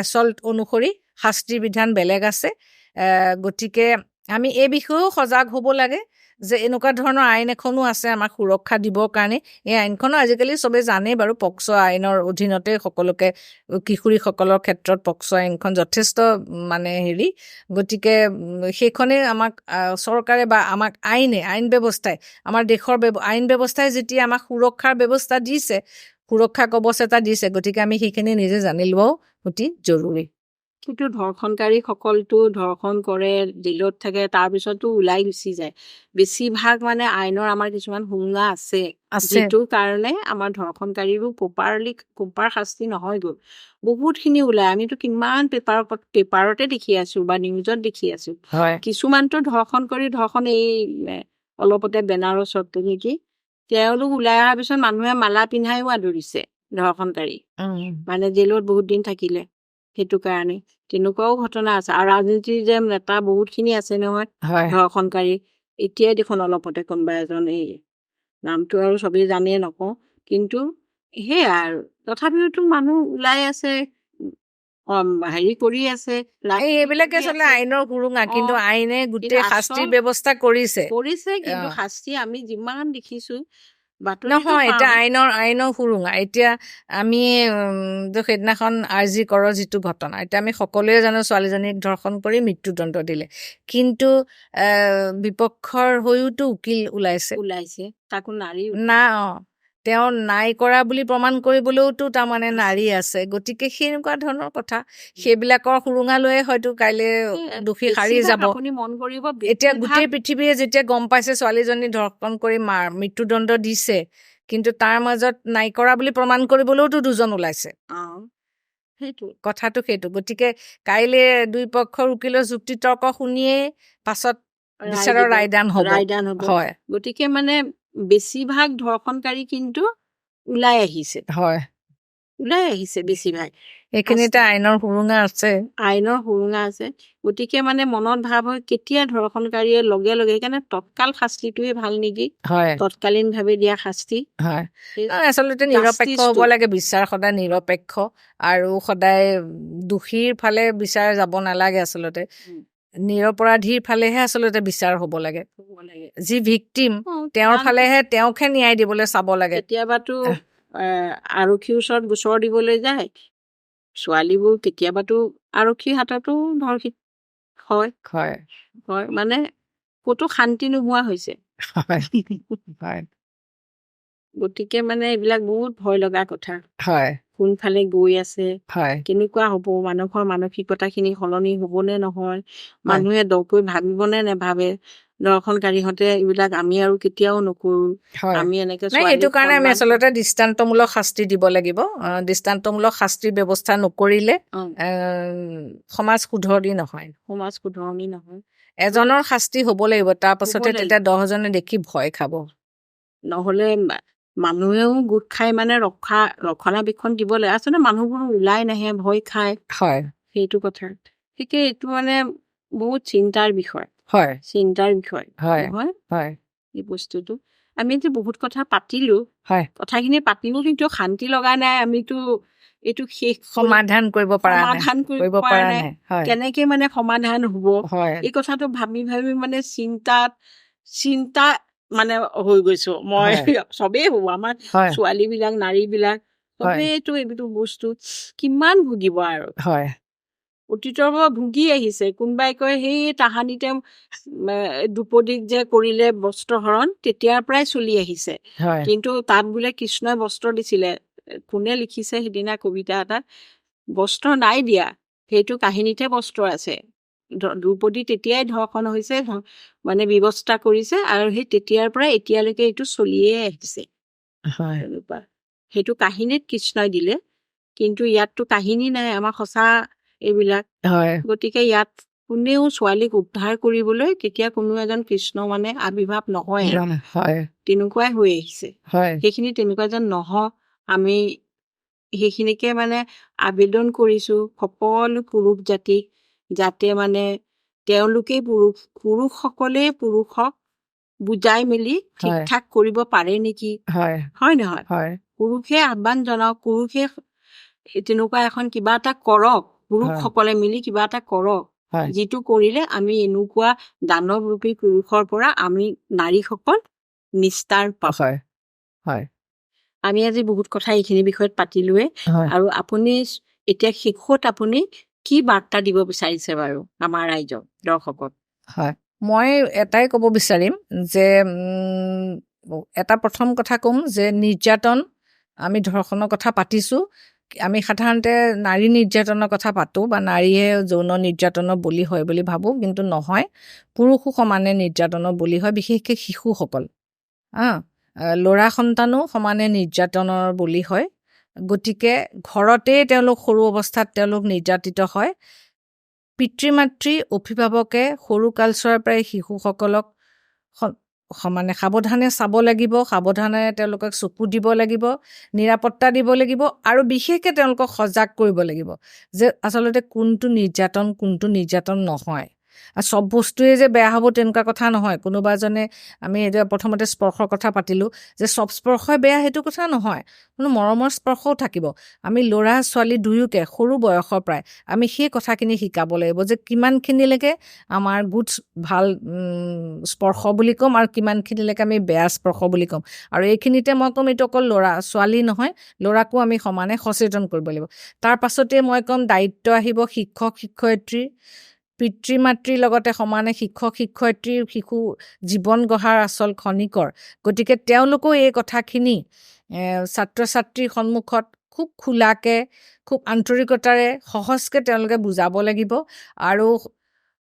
[SPEAKER 2] এছল্ট অনুসৰি শাস্তিৰ বিধান বেলেগ আছে। গতিকে আমি এই বিষয়েও সজাগ হ'ব লাগে যে এনেকুৱা ধৰণৰ আইন এখনো আছে আমাক সুৰক্ষা দিবৰ কাৰণে। এই আইনখনো আজিকালি চবেই জানেই বাৰু, পক্সো আইনৰ অধীনতে সকলোকে, কিশোৰীসকলৰ ক্ষেত্ৰত পক্সো আইনখন যথেষ্ট মানে হেৰি। গতিকে সেইখনেই আমাক চৰকাৰে বা আমাক আইন ব্যৱস্থাই, আমাৰ দেশৰ আইন ব্যৱস্থাই যেতিয়া আমাক সুৰক্ষাৰ ব্যৱস্থা দিছে, সুৰক্ষা কৱচ এটা দিছে, গতিকে আমি সেইখিনি নিজে জানি লোৱাও অতি জৰুৰী।
[SPEAKER 1] কিন্তু ধৰ্ষণকাৰীসকলটো ধৰ্ষণ কৰে, জেলত থাকে, তাৰপিছতো ওলাই গুচি যায়। বেছিভাগ মানে আইনৰ আমাৰ কিছুমান সুৰুঙা আছে, যিটোৰ কাৰণে আমাৰ ধৰ্ষণকাৰীবোৰ প্ৰপাৰ শাস্তি নহয়গৈ। বহুতখিনি ওলাই, আমিতো কিমান পেপাৰতে দেখি আছো বা নিউজত দেখি আছো। কিছুমানতো ধৰ্ষণ এই অলপতে বেনাৰসত নেকি, তেওঁলোক ওলাই অহাৰ পিছত মানুহে মালা পিন্ধাইও আদৰিছে ধৰ্ষণকাৰী, মানে জেলত বহুত দিন থাকিলে। সেইটো কাৰণে তেনেকুৱাও ঘটনা আছে। আৰু ৰাজনীতিৰ যে নেতা বহুতখিনি আছে নহয় ধৰ্ষণকাৰী। এতিয়াই দেখোন অলপতে কোনোবা এজন, এই নামটো আৰু চবেই জানেই নকওঁ, কিন্তু সেয়া আৰু তথাপিওতো মানুহ ওলাই আছে, হেৰি কৰি আছে।
[SPEAKER 2] এইবিলাকে আচলতে আইনৰ সুৰুঙা, কিন্তু আইনে গোটেই শাস্তিৰ ব্যৱস্থা কৰিছে।
[SPEAKER 1] কিন্তু শাস্তি আমি যিমান দেখিছো
[SPEAKER 2] নহয়, এতিয়া আইনৰ সুৰুঙা। এতিয়া আমি সেইদিনাখন আৰ্জি কৰৰ যিটো ঘটনা, এতিয়া আমি সকলোৱে জানো ছোৱালীজনীক ধৰ্ষণ কৰি মৃত্যুদণ্ড দিলে, কিন্তু বিপক্ষৰ হৈওতো উকিল ওলাইছে
[SPEAKER 1] তাকো নাৰী
[SPEAKER 2] তেওঁ নাই কৰা বুলি প্ৰমাণ কৰিবলৈওতো তাৰমানে নাৰী আছে। গতিকে সেনেকুৱা ধৰণৰ কথা, সেইবিলাকৰ সুৰুঙা লৈয়ে হয়তো কাইলৈ দোষী সাৰি যাব। এতিয়া গোটেই পৃথিৱীয়ে যেতিয়া গম পাইছে ছোৱালীজনী ধৰ্ষণ কৰি মৃত্যুদণ্ড দিছে, কিন্তু তাৰ মাজত নাই কৰা বুলি প্ৰমাণ কৰিবলৈওতো দুজন ওলাইছে। কথাটো সেইটো। গতিকে কাইলৈ দুই পক্ষৰ উকিলৰ যুক্তি তৰ্ক শুনিয়েই পাছত বিচাৰৰ ৰায়দান হ'ব।
[SPEAKER 1] হয়, গতিকে মানে বেছিভাগ ধৰ্ষণকাৰী কিন্তু ওলাই আহিছে বেছিভাগ।
[SPEAKER 2] এইখিনিতে আইনৰ সুৰুঙা আছে।
[SPEAKER 1] গতিকে মানে মনত ভাৱ হয়, কেতিয়া ধৰ্ষণকাৰীয়ে লগে সেইকাৰণে তৎকাল শাস্তিটোৱে ভাল নেকি, তৎকালীন ভাৱে দিয়া শাস্তি।
[SPEAKER 2] আচলতে নিৰপেক্ষ হ'ব লাগে, বিচাৰ সদায় নিৰপেক্ষ, আৰু সদায় দোষীৰ ফালে বিচাৰ যাব নালাগে। আচলতে নিৰপৰাধীৰ ফালেহে আচলতে বিচাৰ হ'ব লাগে। যি ভিক্টিম তেওঁৰ ফালেহে, তেওঁকহে ন্যায় দিবলৈ চাব লাগে।
[SPEAKER 1] কেতিয়াবাতো আৰক্ষীৰ ওচৰত গোচৰ দিবলৈ যায় ছোৱালীবোৰ, কেতিয়াবাতো আৰক্ষীৰ হাততো ধৰ্ষিত হয়। মানে ক'তো শান্তি নোহোৱা হৈছে। গতিকে মানে এইবিলাক বহুত ভয় লগা কথা। কোনফালে গৈ আছে, কেনেকুৱা হ'ব, মানুহৰ মানসিকতাখিনি সলনি হ'বনে নহয়, মানুহে দকৈ ভাবিবনে নেভাবে, ধৰ্ষণকাৰীহঁতে এইবিলাক আমি আৰু কেতিয়াও নকৰো। আমি এনেকে
[SPEAKER 2] এইটো কাৰণে আমি আচলতে দৃষ্টান্তমূলক শাস্তি দিব লাগিব। দৃষ্টান্তমূলক শাস্তিৰ ব্যৱস্থা নকৰিলে সমাজ শুধৰণি নহয়। এজনৰ শাস্তি হ'ব লাগিব, তাৰ পাছতে তেতিয়া 10জনে দেখি ভয় খাব।
[SPEAKER 1] নহলে মানুহেও গোট খাই মানে ৰক্ষণাবেক্ষণ দিব লাগে। আচলতে মানুহবোৰ ওলাই নাহে, ভয় খায়। সেইটো কথা। ঠিকে, এইটো মানে বহুত চিন্তাৰ বিষয়। নহয় এই বস্তুটো। আমি যে বহুত কথা পাতিলো, কথাখিনি পাতিলো, কিন্তু শান্তি লগা নাই। আমিতো এইটো শেষ
[SPEAKER 2] সমাধান কৰিব পৰা নাই।
[SPEAKER 1] কেনেকে মানে সমাধান হ'ব, এই কথাটো ভাবি মানে চিন্তা মানে হৈ গৈছো মই। চবেই হব, আমাৰ ছোৱালী বিলাক, নাৰী বিলাক, চবেইতো এইটো বস্তু কিমান ভুগিব আৰু। অতীতৰ পৰা ভুগি আহিছে। কোনোবাই কয় সেই তাহানিতে দ্ৰুপদীক যে কৰিলে বস্ত্ৰহৰণ, তেতিয়াৰ পৰাই চলি আহিছে। কিন্তু তাত বোলে কৃষ্ণই বস্ত্ৰ দিছিলে। কোনে লিখিছে সিদিনা কবিতা এটাত, বস্ত্ৰ নাই দিয়া, সেইটো কাহিনীতে বস্ত্ৰ আছে। দ্ৰুপদী তেতিয়াই ধৰ্ষণ হৈছে, মানে ব্যৱস্থা কৰিছে, আৰু সেই তেতিয়াৰ পৰা এতিয়ালৈকে এইটো চলিয়ে আহিছে। সেইটো কাহিনীত কৃষ্ণই দিলে, কিন্তু ইয়াততো কাহিনী নাই, আমাৰ সঁচা এইবিলাক। গতিকে ইয়াত কোনেও ছোৱালীক উদ্ধাৰ কৰিবলৈ কেতিয়া কোনো এজন কৃষ্ণ মানে আবিৰ্ভাৱ নহয় আৰু।
[SPEAKER 2] হয়
[SPEAKER 1] তেনেকুৱাই হৈ আহিছে।
[SPEAKER 2] হয়
[SPEAKER 1] সেইখিনি তেনেকুৱা যেন নহওক, আমি সেইখিনিকে মানে আবেদন কৰিছোঁ সকলো পুৰুষ জাতিক, যাতে মানে তেওঁলোকেই পুৰুষসকলেই পুৰুষক বুজাই মেলি ঠিক
[SPEAKER 2] হয়
[SPEAKER 1] ঠাক কৰিব পাৰে নেকি,
[SPEAKER 2] হয়
[SPEAKER 1] হয় নহয়?
[SPEAKER 2] হয়
[SPEAKER 1] পুৰুষে আহ্বান জনাওক, পুৰুষে তেনেকুৱা এখন কিবা এটা কৰক, পুৰুষসকলে মিলি কিবা এটা কৰক,
[SPEAKER 2] হয়
[SPEAKER 1] যিটো কৰিলে আমি এনেকুৱা দানৱৰূপী পুৰুষৰ পৰা আমি নাৰীসকল নিস্তাৰ পাম।
[SPEAKER 2] হয় হয়
[SPEAKER 1] আমি আজি বহুত কথা এইখিনি বিষয়ত পাতিলোৱে,
[SPEAKER 2] হয়
[SPEAKER 1] আৰু আপুনি এতিয়া শেষত আপুনি কি বাৰ্তা দিব বিচাৰিছে বাৰু আমাৰ ৰাইজক, দৰ্শকক?
[SPEAKER 2] হয় মই এটাই ক'ব বিচাৰিম যে এটা প্ৰথম কথা ক'ম যে নিৰ্যাতন, আমি ধৰ্ষণৰ কথা পাতিছোঁ, আমি সাধাৰণতে নাৰী নিৰ্যাতনৰ কথা পাতোঁ বা নাৰীয়ে যৌন নিৰ্যাতনৰ বলি হয় বুলি ভাবোঁ, কিন্তু নহয়, পুৰুষো সমানে নিৰ্যাতনৰ বলি হয়, বিশেষকৈ শিশুসকল। ল'ৰা সন্তানো সমানে নিৰ্যাতনৰ বলি হয়। গতিকে ঘৰতেই তেওঁলোক সৰু অৱস্থাত তেওঁলোক নিৰ্যাতিত হয়। পিতৃ মাতৃ অভিভাৱকে সৰু কালচোৱাৰ পৰাই শিশুসকলক মানে সাৱধানে চাব লাগিব, সাৱধানে তেওঁলোকক চকু দিব লাগিব, নিৰাপত্তা দিব লাগিব, আৰু বিশেষকৈ তেওঁলোকক সজাগ কৰিব লাগিব যে আচলতে কোনটো নিৰ্যাতন নহয়। আৰু চব বস্তুৱে যে বেয়া হ'ব তেনেকুৱা কথা নহয়। কোনোবা এজনে, আমি এতিয়া প্ৰথমতে স্পৰ্শৰ কথা পাতিলোঁ, যে চব স্পৰ্শই বেয়া সেইটো কথা নহয়, কোনো মৰমৰ স্পৰ্শও থাকিব। আমি ল'ৰা ছোৱালী দুয়োকে সৰু বয়সৰ পৰাই আমি সেই কথাখিনি শিকাব লাগিব যে কিমানখিনিলৈকে আমাৰ গুড ভাল স্পৰ্শ বুলি ক'ম আৰু কিমানখিনিলৈকে আমি বেয়া স্পৰ্শ বুলি ক'ম। আৰু এইখিনিতে মই ক'ম, এইটো অকল ল'ৰা ছোৱালী নহয়, ল'ৰাকো আমি সমানে সচেতন কৰিব লাগিব। তাৰ পাছতে মই ক'ম দায়িত্ব আহিব শিক্ষক শিক্ষয়িত্ৰী, পিতৃ মাতৃৰ লগতে সমানে শিক্ষক শিক্ষয়িত্ৰীৰ শিশু জীৱন গঢ়াৰ আচল খনিকৰ। গতিকে তেওঁলোকেও এই কথাখিনি ছাত্ৰ ছাত্ৰীৰ সন্মুখত খুব খোলাকৈ, খুব আন্তৰিকতাৰে, সহজকৈ তেওঁলোকে বুজাব লাগিব। আৰু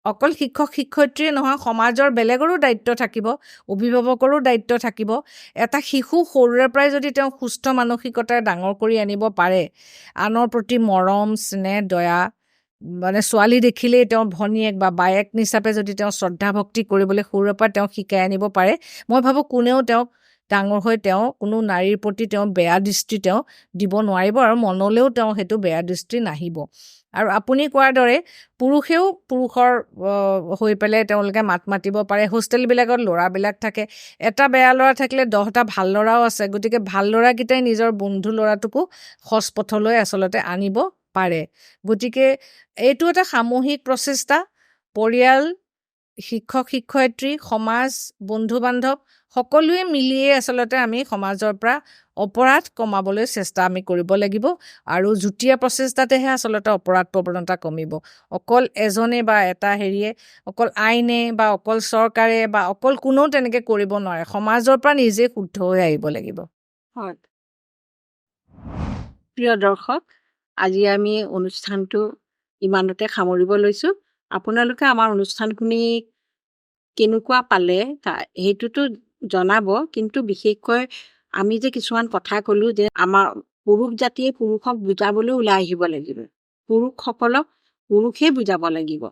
[SPEAKER 2] অকল শিক্ষক শিক্ষয়িত্ৰীয়ে নহয়, সমাজৰ বেলেগৰো দায়িত্ব থাকিব, অভিভাৱকৰো দায়িত্ব থাকিব। এটা শিশু সৰুৰে পৰাই যদি তেওঁ সুস্থ মানসিকতাৰে ডাঙৰ কৰি আনিব পাৰে, আনৰ প্ৰতি মৰম স্নেহ দয়া, মানে ছোৱালী দেখিলেই তেওঁ ভনীয়েক বা বায়েক হিচাপে যদি তেওঁ শ্ৰদ্ধা ভক্তি কৰিবলৈ সৰুৰে পৰা তেওঁ শিকাই আনিব পাৰে, মই ভাবোঁ কোনেও তেওঁক ডাঙৰ হৈ কোনো নাৰীৰ প্ৰতি তেওঁ বেয়া দৃষ্টি তেওঁ দিব নোৱাৰিব, আৰু মনলৈও তেওঁ সেইটো বেয়া দৃষ্টি নাহিব। আৰু আপুনি কোৱাৰ দৰে পুৰুষেও পুৰুষৰ হৈ পেলাই তেওঁলোকে মাত মাতিব পাৰে। হোষ্টেলবিলাকত ল'ৰাবিলাক থাকে, এটা বেয়া ল'ৰা থাকিলে 10টা ভাল ল'ৰাও আছে। গতিকে ভাল ল'ৰাকেইটাই নিজৰ বন্ধু ল'ৰাটোকো সৎ পথলৈ আচলতে আনিব পাৰে। গতিকে এইটো এটা সামূহিক প্ৰচেষ্টা, পৰিয়াল, শিক্ষক শিক্ষয়িত্ৰী, সমাজ, বন্ধু বান্ধৱ সকলোৱে মিলিয়ে আচলতে আমি সমাজৰ পৰা অপৰাধ কমাবলৈ চেষ্টা আমি কৰিব লাগিব। আৰু যুটীয়া প্ৰচেষ্টাতেহে আচলতে অপৰাধ প্ৰৱণতা কমিব। অকল এজনে বা এটা অকল আইনে বা অকল চৰকাৰে বা অকল কোনেও তেনেকৈ কৰিব নোৱাৰে। সমাজৰ পৰা নিজে শুদ্ধ হৈ আহিব লাগিব।
[SPEAKER 1] হয়, প্ৰিয় দৰ্শক, আজি আমি অনুষ্ঠানটো ইমানতে সামৰিব লৈছোঁ। আপোনালোকে আমাৰ অনুষ্ঠানখিনি কেনেকুৱা পালে সেইটোতো জনাব, কিন্তু বিশেষকৈ আমি যে কিছুমান কথা ক'লোঁ যে আমাৰ পুৰুষ জাতিয়ে পুৰুষক বুজাবলৈ ওলাই আহিব লাগিব, পুৰুষসকলক পুৰুষেই বুজাব লাগিব।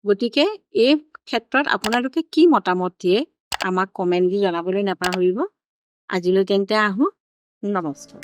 [SPEAKER 1] গতিকে এই ক্ষেত্ৰত আপোনালোকে কি মতামত দিয়ে আমাক কমেণ্ট দি জনাবলৈ নাপাহৰিব। আজিলৈ তেন্তে আহোঁ, নমস্কাৰ।